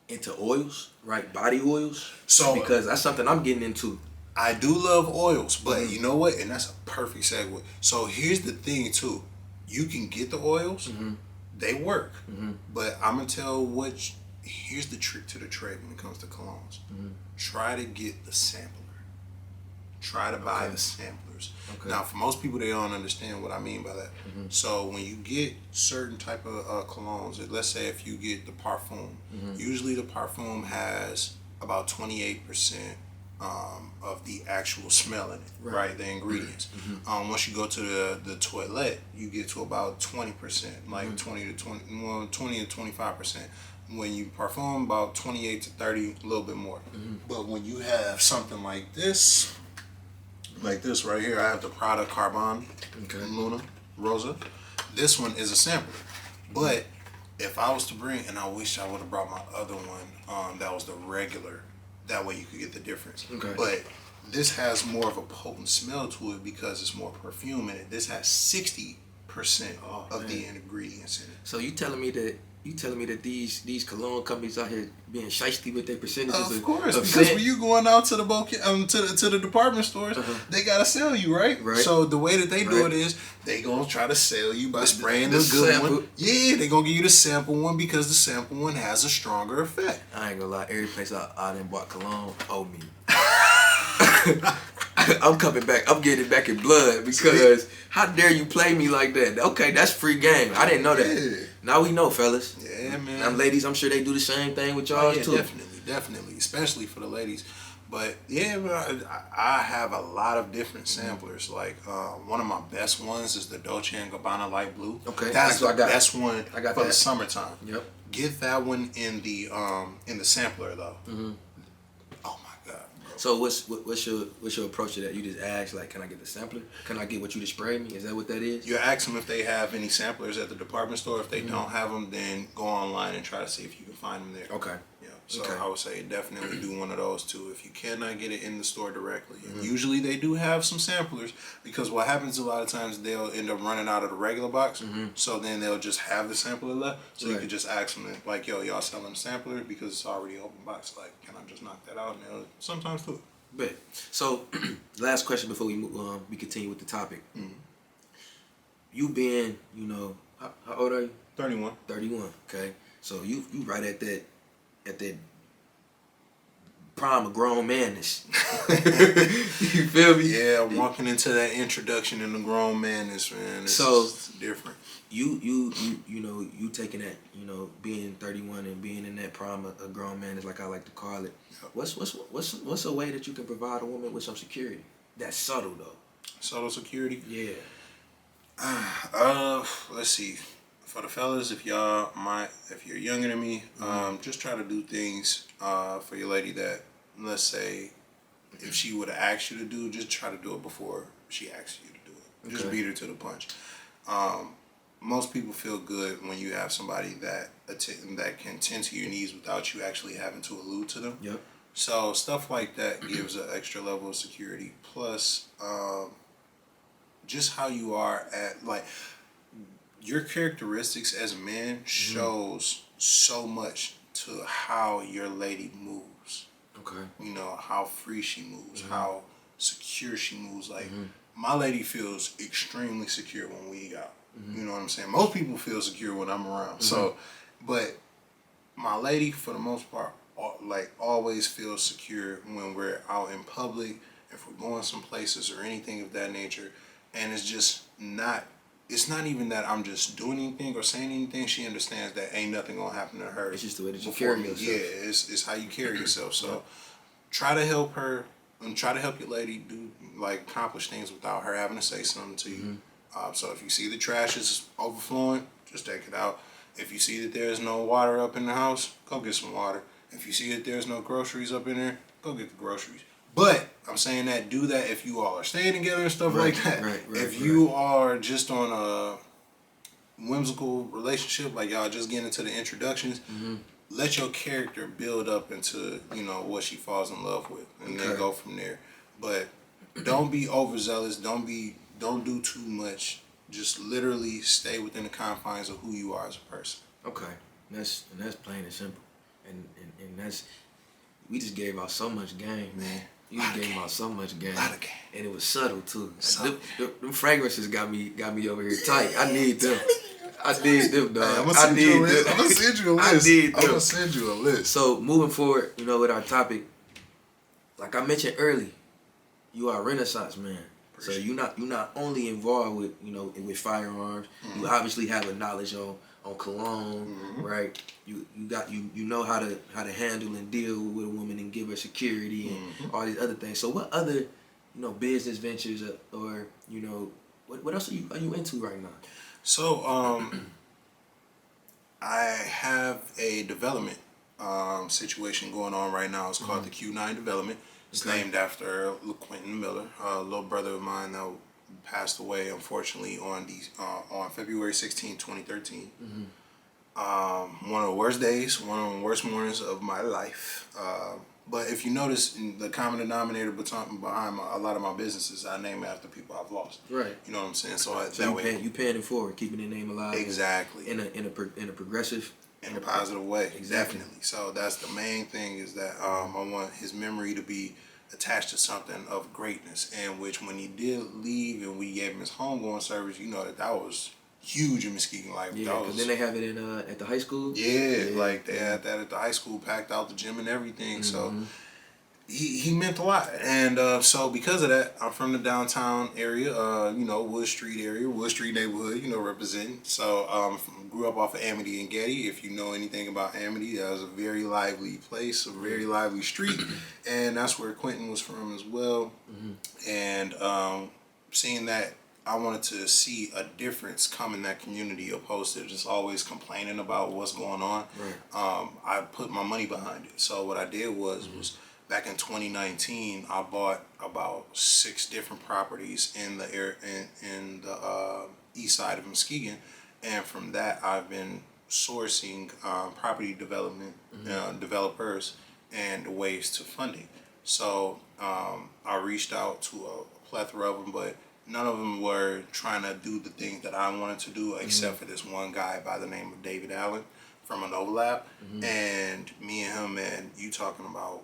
into oils, right? Body oils? So because that's something I'm getting into. I do love oils, but you know what? And that's a perfect segue. So here's the thing too. You can get the oils, they work. But I'm gonna tell here's the trick to the trade when it comes to colognes. Try to get the sampler. Try to buy the samplers. Now, for most people, they don't understand what I mean by that. So when you get certain type of colognes, let's say if you get the Parfum, usually the Parfum has about 28% of the actual smell in it, right? The ingredients. Once you go to the toilette, you get to about 20%, like 20 to 25%. When you Parfum, about 28 to 30, a little bit more. But when you have something like this right here, I have the Prada Carbon Luna Rosa. This one is a sampler. But if I was to bring, and I wish I would have brought my other one, that was the regular. That way you could get the difference. But this has more of a potent smell to it because it's more perfume in it. This has 60% of the ingredients in it. So you telling me that You telling me that these cologne companies out here being shiesty with their percentages? Of course, of because scent? when you going out to the to the department stores, they gotta sell you, right? Right. So the way that they do Right. it is they gonna try to sell you by spraying the the good sample. one. Yeah, they gonna give you the sample one because the sample one has a stronger effect. I ain't gonna lie, every place I done bought cologne owe me. I'm coming back. I'm getting it back in blood because how dare you play me like that? Okay, that's free game. I didn't know that. Yeah. Now we know, fellas. Yeah, man. Them ladies, I'm sure they do the same thing with y'all too. Definitely, especially for the ladies. But yeah, I have a lot of different samplers. Like one of my best ones is the Dolce & Gabbana Light Blue. Okay, that's the best one I got for that. the summertime. Yep. Get that one in the sampler though. Mm-hmm. Oh my god, bro. So what's your approach to that? You just ask like, can I get the sampler? Can I get what you just sprayed me? Is that what that is? You ask them if they have any samplers at the department store. If they don't have them, then go online and try to see if you can find them there. Okay. Yeah. So Okay. I would say definitely do one of those too if you cannot get it in the store directly. And usually they do have some samplers because what happens a lot of times they'll end up running out of the regular box. So then they'll just have the sampler left. So you Right. can just ask them like, yo, y'all selling the sampler because it's already open box. Like, can I just knock that out? And they'll sometimes do it. Bet. So, last question before we continue with the topic. You being, how old are you? 31. 31. Okay. So you right at that prime of grown manness. You feel me? Yeah, walking into that introduction in the grown manness, man. It's different. You taking that, being 31 and being in that prime of grown man is like I like to call it. What's a way that you can provide a woman with some security? That's subtle though. Subtle security? Yeah. Let's see. For the fellas, if you're younger than me, just try to do things for your lady that, let's say, if she would have asked you to do, just try to do it before she asks you to do it. Just beat her to the punch. Most people feel good when you have somebody that can tend to your needs without you actually having to allude to them. Yep. So stuff like that gives an extra level of security. Plus, just how you are at your characteristics as a man shows so much to how your lady moves. Okay. How free she moves, how secure she moves. Like my lady feels extremely secure when we out. You know what I'm saying? Most people feel secure when I'm around. So, but my lady, for the most part, always feels secure when we're out in public, if we're going some places or anything of that nature. And it's not even that I'm just doing anything or saying anything. She understands that ain't nothing gonna happen to her. It's just the way that you carry yourself. Yeah, it's how you carry yourself. So try to help her and try to help your lady do accomplish things without her having to say something to you. So if you see the trash is overflowing, just take it out. If you see that there's no water up in the house, go get some water. If you see that there's no groceries up in there, go get the groceries. But I'm saying that do that if you all are staying together and stuff like that. If you are just on a whimsical relationship, like y'all just getting into the introductions, let your character build up into what she falls in love with, and then go from there. But don't be overzealous. Don't do too much. Just literally stay within the confines of who you are as a person. Okay, that's plain and simple, and that's we just gave out so much game, man. You just gave out so much game, and it was subtle too. Them fragrances got me over here tight. I need them. I need them, dog. I'm gonna send you a list. I'm gonna send you a list. So moving forward, with our topic, like I mentioned early, you are a Renaissance man. So you're not only involved with with firearms. You obviously have a knowledge on cologne, right? You know how to handle and deal with a woman and give her security and all these other things. So what other business ventures or what else are you into right now? So I have a development situation going on right now. It's called the Q9 Development. It's named after Quentin Miller, a little brother of mine that passed away, unfortunately, on February 16, 2013. One of the worst days, one of the worst mornings of my life. But if you notice, the common denominator behind a lot of my businesses, I name it after people I've lost. Right. You know what I'm saying? So you paying it forward, keeping the name alive. Exactly. In a progressive in a positive way. Exactly. Definitely. So that's the main thing, is that I want his memory to be attached to something of greatness, and which when he did leave and we gave him his homegoing service, you know, that was huge in Muskegon. Like, Yeah, that because was, then they have it in at the high school. yeah, like they had that at the high school, packed out the gym and everything. So he meant a lot. And so because of that, I'm from the downtown area, you know, Wood Street area, Wood Street neighborhood, you know, representing. So grew up off of Amity and Getty. If you know anything about Amity, that was a very lively place, a very lively street. And that's where Quentin was from as well. And seeing that, I wanted to see a difference come in that community, opposed to just always complaining about what's going on. Right. I put my money behind it. So what I did was back in 2019, I bought about 6 different properties in the in the east side of Muskegon, and from that I've been sourcing property development developers and ways to funding. So I reached out to a plethora of them, but none of them were trying to do the things that I wanted to do, except for this one guy by the name of David Allen from an overlap. And me and him, and you talking about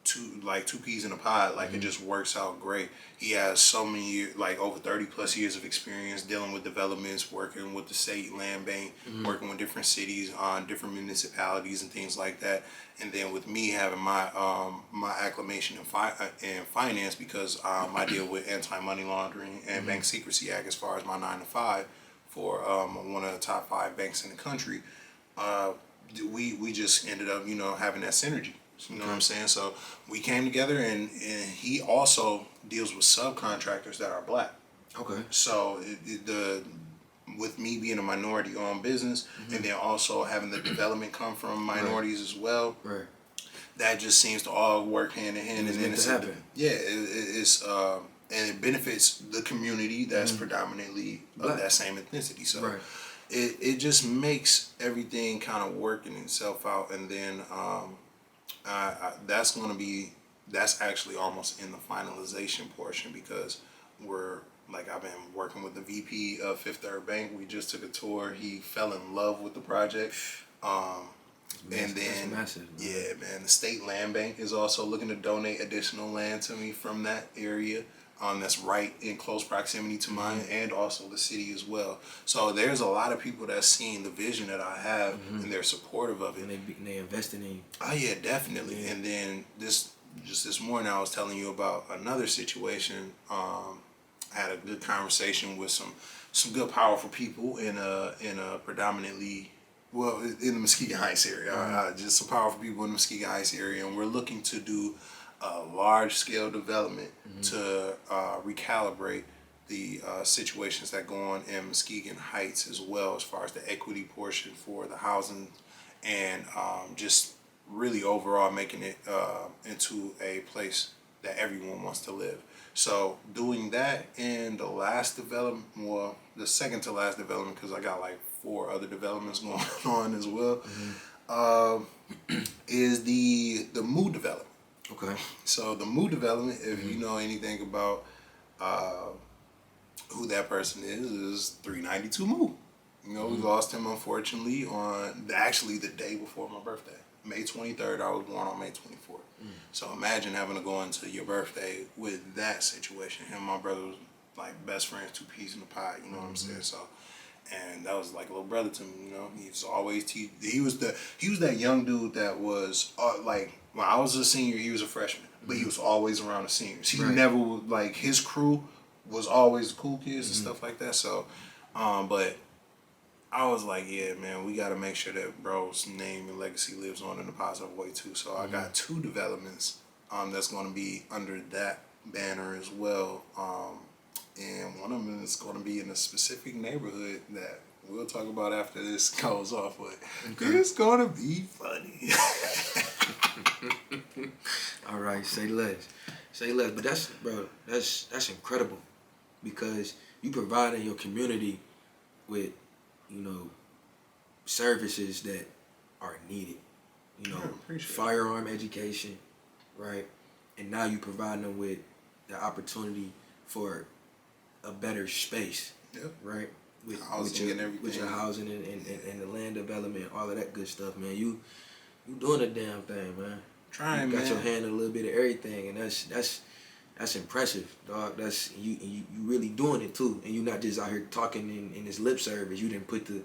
two peas in a pod, like it just works out great. He has so many years, like over 30 plus years of experience dealing with developments, working with the state land bank, working with different cities on different municipalities and things like that. And then with me having my my acclamation in finance, because I deal with anti-money laundering and Bank Secrecy Act as far as my 9 to 5 for one of the top 5 banks in the country. We just ended up, you know, having that synergy. You know what I'm saying? So we came together, and he also deals with subcontractors that are black. Okay. So with me being a minority-owned business, and then also having the development come from minorities as well, Right. that just seems to all work hand in hand. It's And then meant to happen. it's and it benefits the community that's predominantly Black. of that same ethnicity. So Right. it just makes everything kind of working itself out, and then that's actually almost in the finalization portion, because I've been working with the VP of Fifth Third Bank. We just took a tour. He fell in love with the project. And then, massive, man. yeah, man, the state land bank is also looking to donate additional land to me from that area. That's right in close proximity to mine, and also the city as well. So there's a lot of people that's seeing the vision that I have, and they're supportive of it. And they investing in you. Oh yeah, definitely. Yeah. And then this morning I was telling you about another situation. I had a good conversation with some good powerful people in a predominantly, well, in the Muskegon Heights area. Just some powerful people in the Muskegon Heights area, and we're looking to do a large-scale development to recalibrate the situations that go on in Muskegon Heights, as well as far as the equity portion for the housing, and just really overall making it into a place that everyone wants to live. So doing that, and the last development, well, the second to last development, because I got like 4 other developments going on as well, is the Moo development. Okay. So the Moo development, if you know anything about who that person is 392 Moo. You know, we lost him unfortunately on actually the day before my birthday. May 23rd, I was born on May 24th. So imagine having to go into your birthday with that situation. Him and my brother was like best friends, 2 peas in a pod, you know what I'm saying? So, and that was like a little brother to me, you know. He was always he was that young dude that was like, when I was a senior, he was a freshman, but he was always around the seniors. He never, like, his crew was always the cool kids and stuff like that. So, but I was like, yeah, man, we got to make sure that bro's name and legacy lives on in a positive way too. So I got 2 developments that's going to be under that banner as well. And one of them is going to be in a specific neighborhood that we'll talk about after this goes off, but it's going to be funny. All right, say less. Say less. But that's incredible, because you providing your community with, you know, services that are needed. You know, firearm education, right? And now you providing them with the opportunity for a better space, right? with housing and everything, with your housing and the land development, all of that good stuff, man. You doing a damn thing, man. Trying, you got man. your hand in a little bit of everything, and that's impressive, dog. That's you really doing it too, and you not just out here talking in this lip service. You didn't put the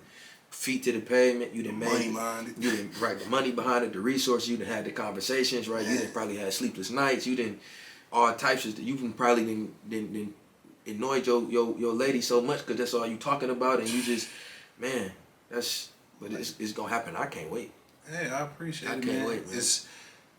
feet to the pavement. You didn't money behind it. You didn't the money behind it, the resources. You didn't have the conversations, right? Man. You didn't probably have sleepless nights. You didn't all types of. You can probably didn't annoyed your lady so much because that's all you talking about, and you just, man, but it's gonna happen. I can't wait. Hey, I appreciate it, I man. can't wait, man.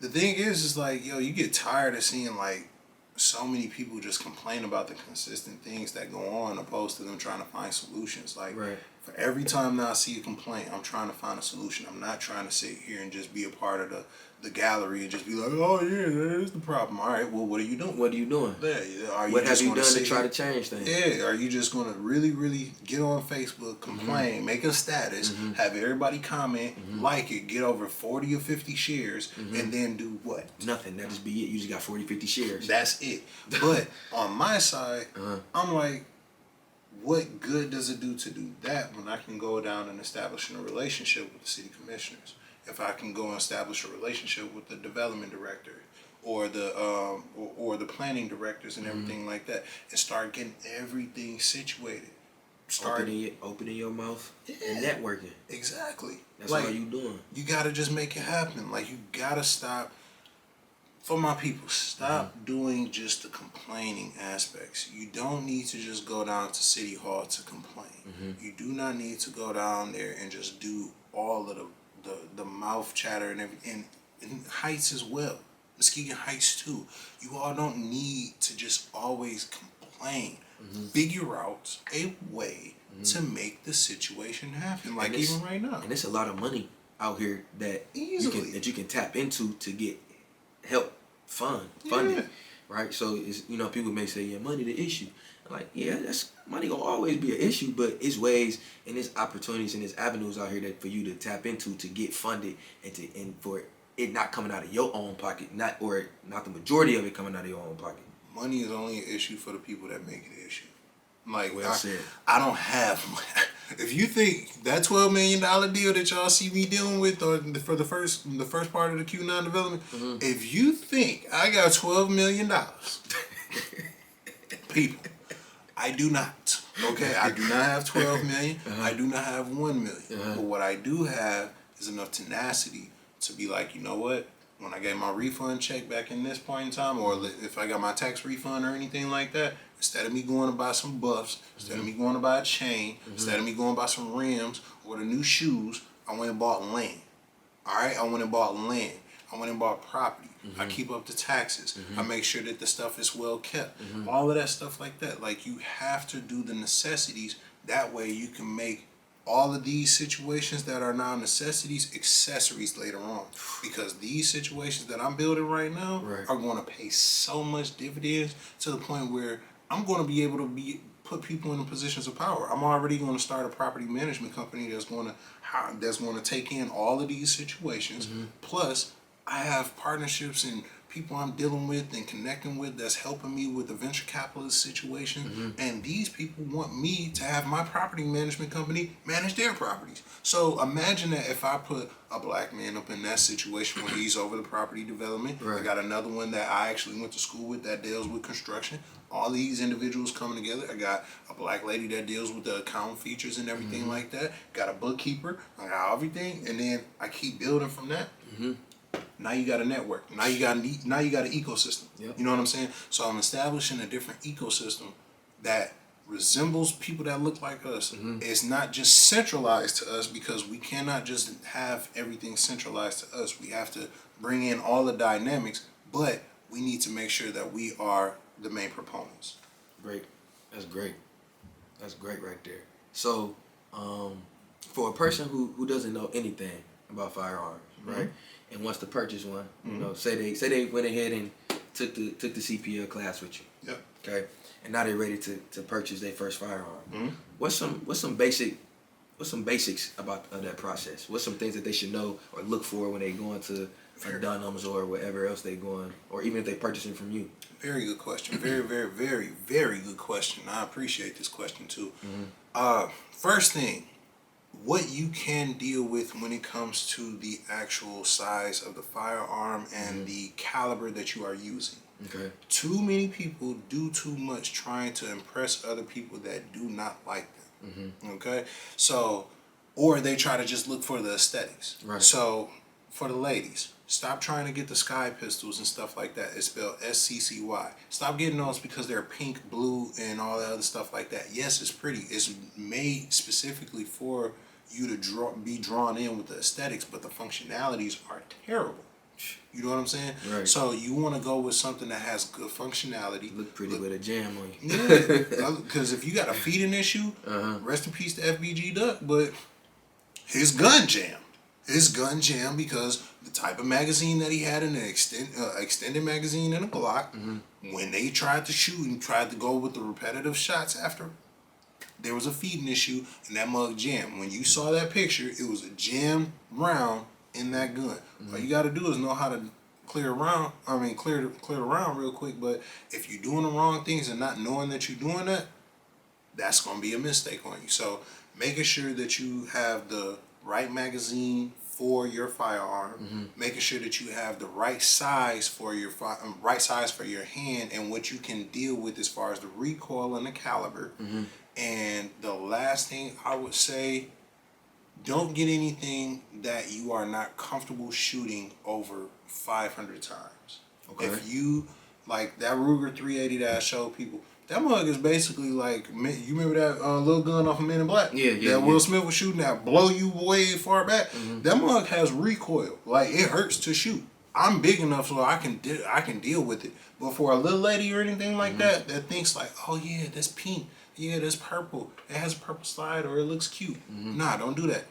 The thing is like, yo, you get tired of seeing like so many people just complain about the consistent things that go on, opposed to them trying to find solutions. Like, right. For every time that I see a complaint, I'm trying to find a solution. I'm not trying to sit here and just be a part of the gallery and just be like, oh yeah, that is the problem. All right, well, what are you doing? What are you doing? Yeah, what have you done to try to change things? Yeah, are you just going to really get on Facebook, complain, make a status, have everybody comment, like it, get over 40 or 50 shares, and then do what? Nothing. That just be it. You just got 40, 50 shares. That's it. But on my side, I'm like, what good does it do to do that when I can go down and establish a relationship with the city commissioners? If I can go and establish a relationship with the development director or the or the planning directors and everything like that, and start getting everything situated. Opening your mouth and networking. Exactly. That's like, all you doing. You gotta just make it happen. Like, you gotta stop. For my people, stop doing just the complaining aspects. You don't need to just go down to City Hall to complain. You do not need to go down there and just do all of the mouth chatter and everything. And Heights as well. Muskegon Heights too. You all don't need to just always complain. Figure out a way to make the situation happen. Like, even right now. And it's a lot of money out here that easily you can tap into to get help funding, right? So it's, people may say, yeah, money the issue. I'm like, yeah, that's money gonna always be an issue, but it's ways and there's opportunities and there's avenues out here that for you to tap into to get funded and for it not coming out of your own pocket, not the majority of it coming out of your own pocket. Money is only an issue for the people that make it an issue. Like, well said. I don't have money. If you think that $12 million deal that y'all see me dealing with for the first part of the Q9 development, if you think I got $12 million, people, I do not. Okay, I do not have 12 million. I do not have 1 million. But what I do have is enough tenacity to be like, you know what? When I get my refund check back in this point in time, or if I got my tax refund or anything like that, instead of me going to buy some buffs, instead of me going to buy a chain, instead of me going to buy some rims or the new shoes, I went and bought land. All right? I went and bought land. I went and bought property. I keep up the taxes. I make sure that the stuff is well kept. All of that stuff like that. Like, you have to do the necessities. That way you can make all of these situations that are now necessities accessories later on, because these situations that I'm building right now are going to pay so much dividends to the point where I'm going to be able to put people in positions of power. I'm already going to start a property management company that's going to take in all of these situations. Plus, I have partnerships and people I'm dealing with and connecting with that's helping me with the venture capitalist situation. And these people want me to have my property management company manage their properties. So imagine that if I put a black man up in that situation where he's over the property development. I got another one that I actually went to school with that deals with construction. All these individuals coming together. I got a black lady that deals with the account features and everything like that. Got a bookkeeper. I got everything. And then I keep building from that. Now you got a network. Now you got an ecosystem. You know what I'm saying? So I'm establishing a different ecosystem that resembles people that look like us. It's not just centralized to us, because we cannot just have everything centralized to us. We have to bring in all the dynamics, but we need to make sure that we are the main proponents. Great. That's great. That's great right there. So, for a person who doesn't know anything about firearms, right, and wants to purchase one, say they went ahead and took the CPL class with you. Okay, and now they're ready to purchase their first firearm. What's some basics about that process? What's some things that they should know or look for when they go into Dunham's or wherever else they going, or even if they purchasing from you? Very good question. Very, very, very, very good question. I appreciate this question too. First thing, what you can deal with when it comes to the actual size of the firearm and the caliber that you are using. Okay. Too many people do too much trying to impress other people that do not like them. Okay? So, or they try to just look for the aesthetics. Right. So, for the ladies, stop trying to get the Sky pistols and stuff like that. It's spelled SCCY. Stop getting those because they're pink, blue, and all that other stuff like that. Yes, it's pretty. It's made specifically for you to be drawn in with the aesthetics, but the functionalities are terrible. You know what I'm saying? Right. So you want to go with something that has good functionality. Look pretty with a jam on you. Yeah, because if you got a feeding issue, rest in peace to FBG Duck, but his gun jam. His gun jam because the type of magazine that he had in an extended magazine and a Glock, when they tried to shoot and tried to go with the repetitive shots after, there was a feeding issue and that mug jammed. When you saw that picture, it was a jammed round in that gun. All you got to do is know how to clear the round real quick. But if you're doing the wrong things and not knowing that you're doing that, that's going to be a mistake on you. So making sure that you have the right magazine for your firearm, making sure that you have the right size for your hand and what you can deal with as far as the recoil and the caliber. And the last thing I would say, don't get anything that you are not comfortable shooting over 500 times. Okay. If you, like that Ruger 380 that I showed people, that mug is basically like, you remember that little gun off of Men in Black? Yeah. That Will Smith was shooting that blow you way far back? That mug has recoil. Like, it hurts to shoot. I'm big enough so I can deal with it. But for a little lady or anything like that thinks like, oh yeah, that's pink. Yeah, that's purple. It has a purple slide or it looks cute. Nah, don't do that.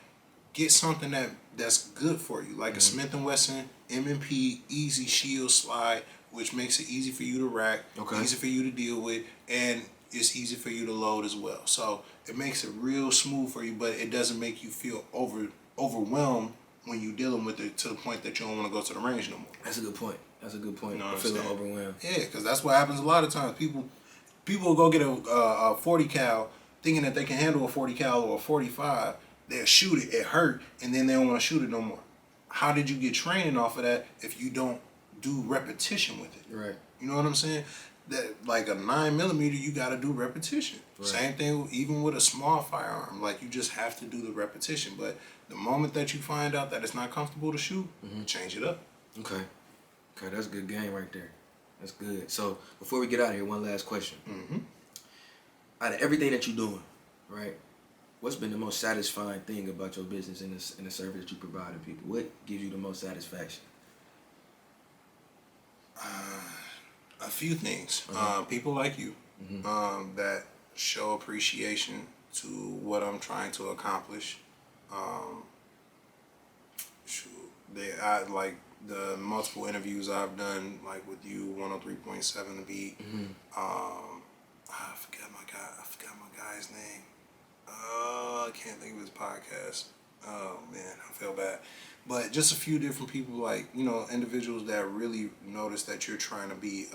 Get something that's good for you, like a Smith & Wesson M&P Easy Shield Slide, which makes it easy for you to rack, easy for you to deal with, and it's easy for you to load as well. So it makes it real smooth for you, but it doesn't make you feel overwhelmed when you're dealing with it to the point that you don't want to go to the range no more. That's a good point. You know, feeling overwhelmed. Yeah, because that's what happens a lot of times. People will go get a 40 cal thinking that they can handle a 40 cal or a 45. They'll shoot it, it hurt, and then they don't want to shoot it no more. How did you get training off of that if you don't do repetition with it? Right. You know what I'm saying? That like a 9mm, you got to do repetition. Right. Same thing even with a small firearm. Like, you just have to do the repetition. But the moment that you find out that it's not comfortable to shoot, change it up. Okay, that's a good game right there. That's good. So before we get out of here, one last question. Out of everything that you're doing, right? What's been the most satisfying thing about your business and the service that you provide to people? What gives you the most satisfaction? A few things. People like you that show appreciation to what I'm trying to accomplish. I like the multiple interviews I've done, like with you, 103.7 The Beat. I forgot my guy's name. I can't think of his podcast. Oh man, I feel bad. But just a few different people, like, you know, individuals that really notice that you're trying to be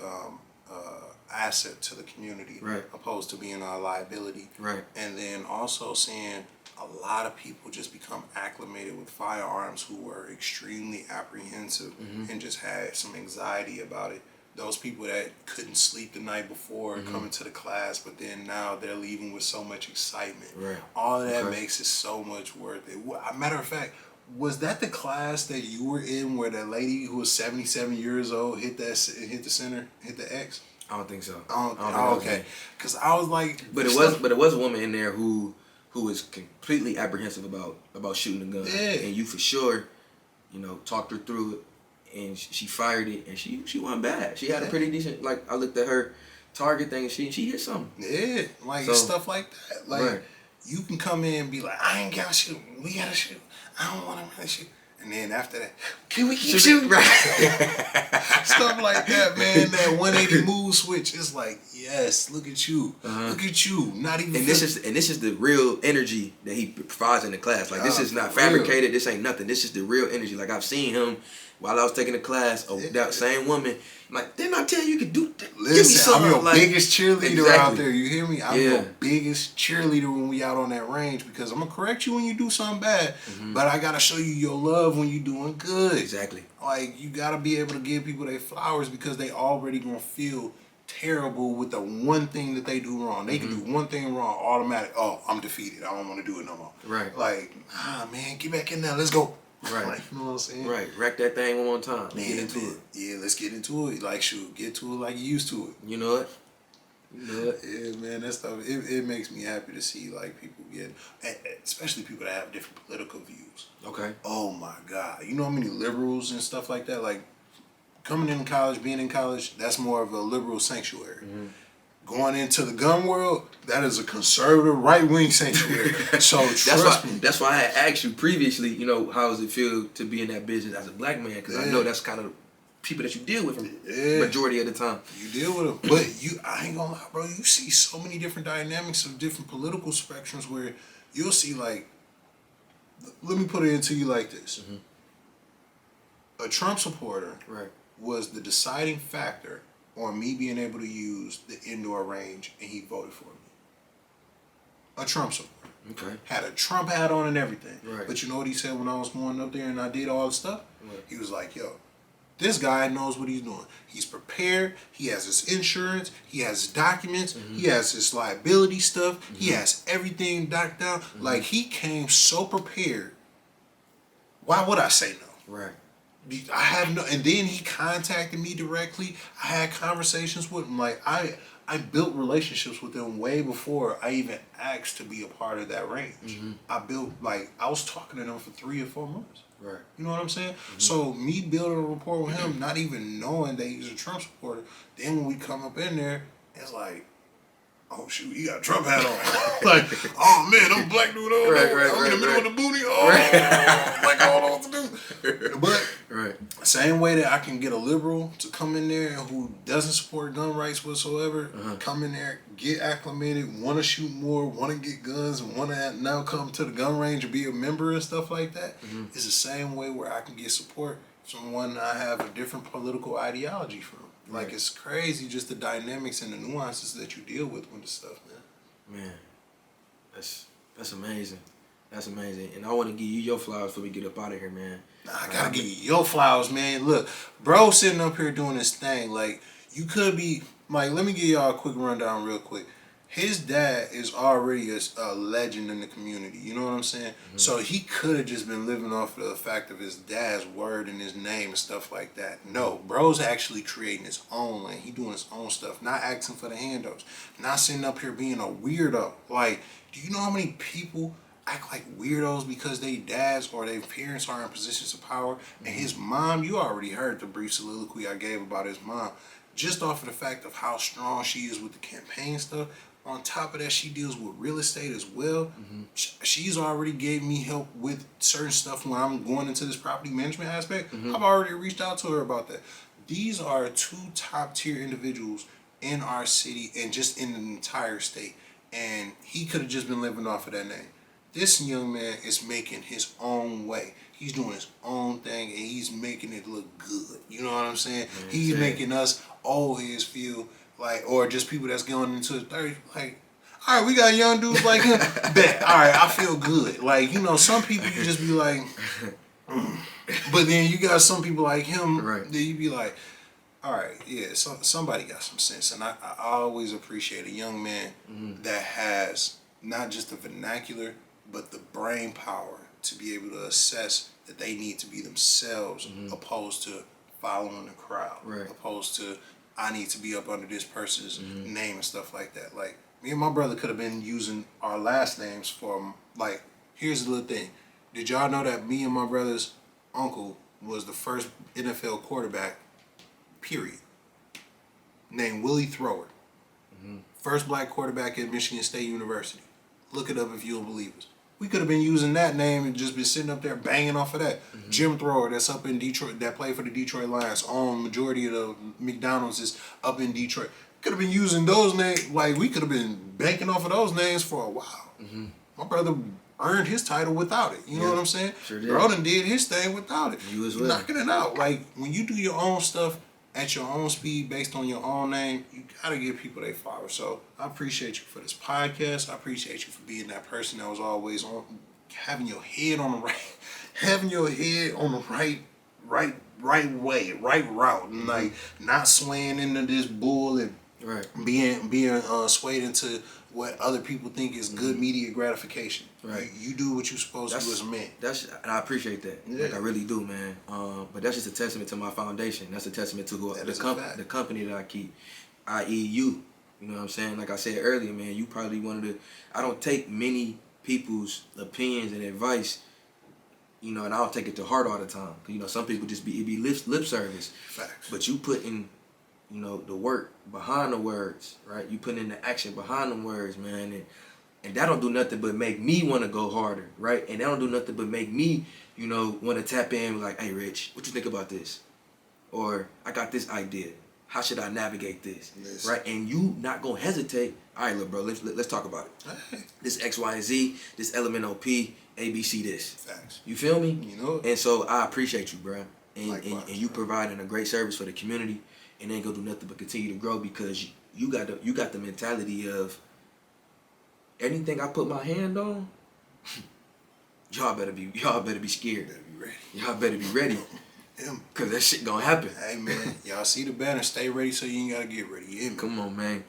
asset to the community, right, opposed to being a liability. Right. And then also seeing a lot of people just become acclimated with firearms who were extremely apprehensive and just had some anxiety about it. Those people that couldn't sleep the night before coming to the class, but then now they're leaving with so much excitement. Right. All of that makes it so much worth it. Matter of fact, was that the class that you were in where that lady who was 77 years old hit the X? I don't think so. Okay. Because I was like, but it was a woman in there who was completely apprehensive about shooting the gun. Yeah. And you for sure, you know, talked her through it. And she fired it, and she wasn't bad. She had a pretty decent, like, I looked at her target thing, and she hit something. Yeah, like, stuff like that. Like, you can come in and be like, I ain't gotta shoot. We gotta shoot. I don't want to really shoot. And then after that, can we keep shooting? Right. Stuff like that, man. That 180 move switch is like, yes, look at you. Look at you. Not even. And this is the real energy that he provides in the class. Like, this is not fabricated. This ain't nothing. This is the real energy. Like, I've seen him while I was taking a class, that same woman, I'm like, didn't I tell you could do that? Give me Listen, I'm something. your Like, biggest cheerleader out there. You hear me? I'm Yeah. your biggest cheerleader when we out on that range because I'm gonna correct you when you do something bad, but I gotta show you your love when you doing good. Exactly. Like, you gotta be able to give people their flowers because they already gonna feel terrible with the one thing that they do wrong. They can do one thing wrong, automatic. Oh, I'm defeated. I don't want to do it no more. Right. Like, man, get back in there. Let's go. Right. Like, you know what I'm saying? Right. Wreck that thing one more time. Man, Get into it. Yeah, let's get into it. Like, shoot, get to it like you used to it. You know it. You know it. Yeah, man, that stuff, it makes me happy to see, like, people get, especially people that have different political views. Okay. Oh, my God. You know how many liberals and stuff like that? Like, coming in college, being in college, that's more of a liberal sanctuary. Going into the gun world, that is a conservative right-wing sanctuary. So trust me. That's why I asked you previously, you know, how does it feel to be in that business as a black man? Because I know that's kind of people that you deal with majority of the time. You deal with them. But I ain't gonna lie, bro, you see so many different dynamics of different political spectrums where you'll see, like, let me put it into you like this. A Trump supporter was the deciding factor on me being able to use the indoor range, and he voted for me. A Trump supporter. Okay. Had a Trump hat on and everything. Right. But you know what he said when I was going up there and I did all the stuff? Right. He was like, yo, this guy knows what he's doing. He's prepared. He has his insurance. He has his documents. He has his liability stuff. He has everything docked down. Like, he came so prepared. Why would I say no? Right. I have no, and then he contacted me directly. I had conversations with him. Like, I built relationships with him way before I even asked to be a part of that range. I built, like, I was talking to them for 3 or 4 months. Right. You know what I'm saying? So me building a rapport with him, not even knowing that he's a Trump supporter, then when we come up in there, it's like, oh shoot, he got a Trump hat on. Like, oh man, I'm a black dude. I'm in the middle of the booty. Oh, like, I don't know what to do. But same way that I can get a liberal to come in there who doesn't support gun rights whatsoever, come in there, get acclimated, want to shoot more, want to get guns, and want to now come to the gun range and be a member and stuff like that. It's the same way where I can get support from one I have a different political ideology from. Like, it's crazy just the dynamics and the nuances that you deal with this stuff, man. Man, that's amazing. That's amazing. And I want to give you your flowers before we get up out of here, man. I gotta give you your flowers, man. Look, bro sitting up here doing this thing. Like, you could be, like, let me give y'all a quick rundown real quick. His dad is already a legend in the community. You know what I'm saying? So he could have just been living off of the fact of his dad's word and his name and stuff like that. No, bro's actually creating his own lane. He doing his own stuff, not asking for the handouts, not sitting up here being a weirdo. Like, do you know how many people act like weirdos because they dads or their parents are in positions of power? And his mom, you already heard the brief soliloquy I gave about his mom. Just off of the fact of how strong she is with the campaign stuff. On top of that, she deals with real estate as well. She's already gave me help with certain stuff when I'm going into this property management aspect. I've already reached out to her about that. These are 2 top-tier individuals in our city and just in the entire state. And he could have just been living off of that name. This young man is making his own way. He's doing his own thing, and he's making it look good. You know what I'm saying? He's making us always feel like, or just people that's going into the 30s, like, all right, we got young dudes like him. Bet. All right, I feel good. Like, you know, some people you just be like, but then you got some people like him that you be like, all right, yeah, so somebody got some sense. And I always appreciate a young man that has not just the vernacular, but the brain power to be able to assess that they need to be themselves opposed to following the crowd, opposed to I need to be up under this person's name and stuff like that. Like, me and my brother could have been using our last names for, like, here's the little thing. Did y'all know that me and my brother's uncle was the first NFL quarterback, period, named Willie Thrower. First black quarterback at Michigan State University. Look it up if you don't believe us. We could have been using that name and just been sitting up there banging off of that. Jim Thrower, that's up in Detroit, that played for the Detroit Lions. Majority of the McDonald's is up in Detroit. Could have been using those names, like, we could have been banking off of those names for a while. My brother earned his title without it. You know what I'm saying? Sure did. Bro done did his thing without it. You as well. Knocking it out. Like, when you do your own stuff at your own speed based on your own name, you gotta give people their flowers. So I appreciate you for this podcast. I appreciate you for being that person that was always on, having your head on the right way, right route, and like not swaying into this bull and being swayed into what other people think is good media gratification. Right. You do what you're supposed to do as a man. And I appreciate that. Yeah. Like, I really do, man. But that's just a testament to my foundation. That's a testament to the company that I keep, i.e. you. You know what I'm saying? Like I said earlier, man, you probably one of the... I don't take many people's opinions and advice, you know, and I don't take it to heart all the time. You know, some people just be lip service. Facts. But you put in, you know, the work behind the words, right? You put in the action behind the words, man, and that don't do nothing but make me want to go harder, right? And that don't do nothing but make me, you know, want to tap in like, hey, Rich, what you think about this? Or I got this idea. How should I navigate this? Right? And you not gonna hesitate. All right, look, bro, let's talk about it. Hey. This X, Y, and Z, this element OP, ABC, this. Facts. You feel me? You know it. And so I appreciate you, bro. And you bro. providing a great service for the community, and ain't gonna do nothing but continue to grow because you got the mentality of anything I put my hand on, y'all better be scared. Y'all better be ready. Cause that shit gonna happen. Hey man, y'all see the banner, stay ready so you ain't gotta get ready. You hear me? Come on, man.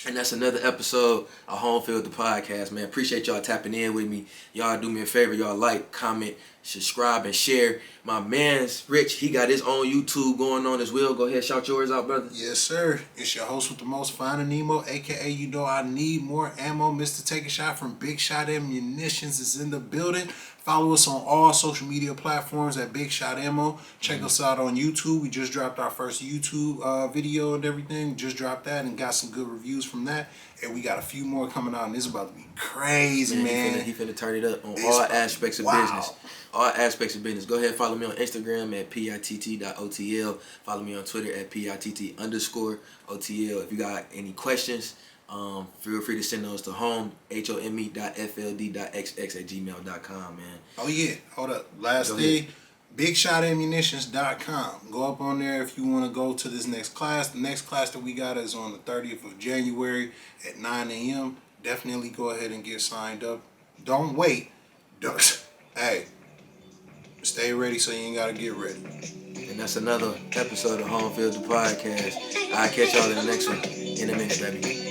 And that's another episode of HomeFLD the podcast, man. Appreciate y'all tapping in with me. Y'all do me a favor. Y'all like, comment, subscribe, and share. My man's Rich. He got his own YouTube going on as well. Go ahead, shout yours out, brother. Yes, sir. It's your host with the most, Finding Nemo, a.k.a. You Know I Need More Ammo. Mr. Take a Shot from Big Shot Ammunitions is in the building. Follow us on all social media platforms at Big Shot Ammo. Check us out on YouTube. We just dropped our first YouTube video and everything. Just dropped that and got some good reviews from that. And we got a few more coming out, and it's about to be crazy, man. He finna turn it up on all aspects of business. All aspects of business. Go ahead, follow me on Instagram at pitt.otl. Follow me on Twitter at pitt_otl. If you got any questions, feel free to send those to home.fld.xx@gmail.com, man. Oh yeah, hold up. Last thing, BigShotAmmunitions.com. Go up on there if you want to go to this next class. The next class that we got is on the 30th of January at 9 a.m. Definitely go ahead and get signed up. Don't wait. Hey, stay ready so you ain't got to get ready. And that's another episode of HomeFLD the podcast. I'll catch y'all in the next one. In a minute, baby.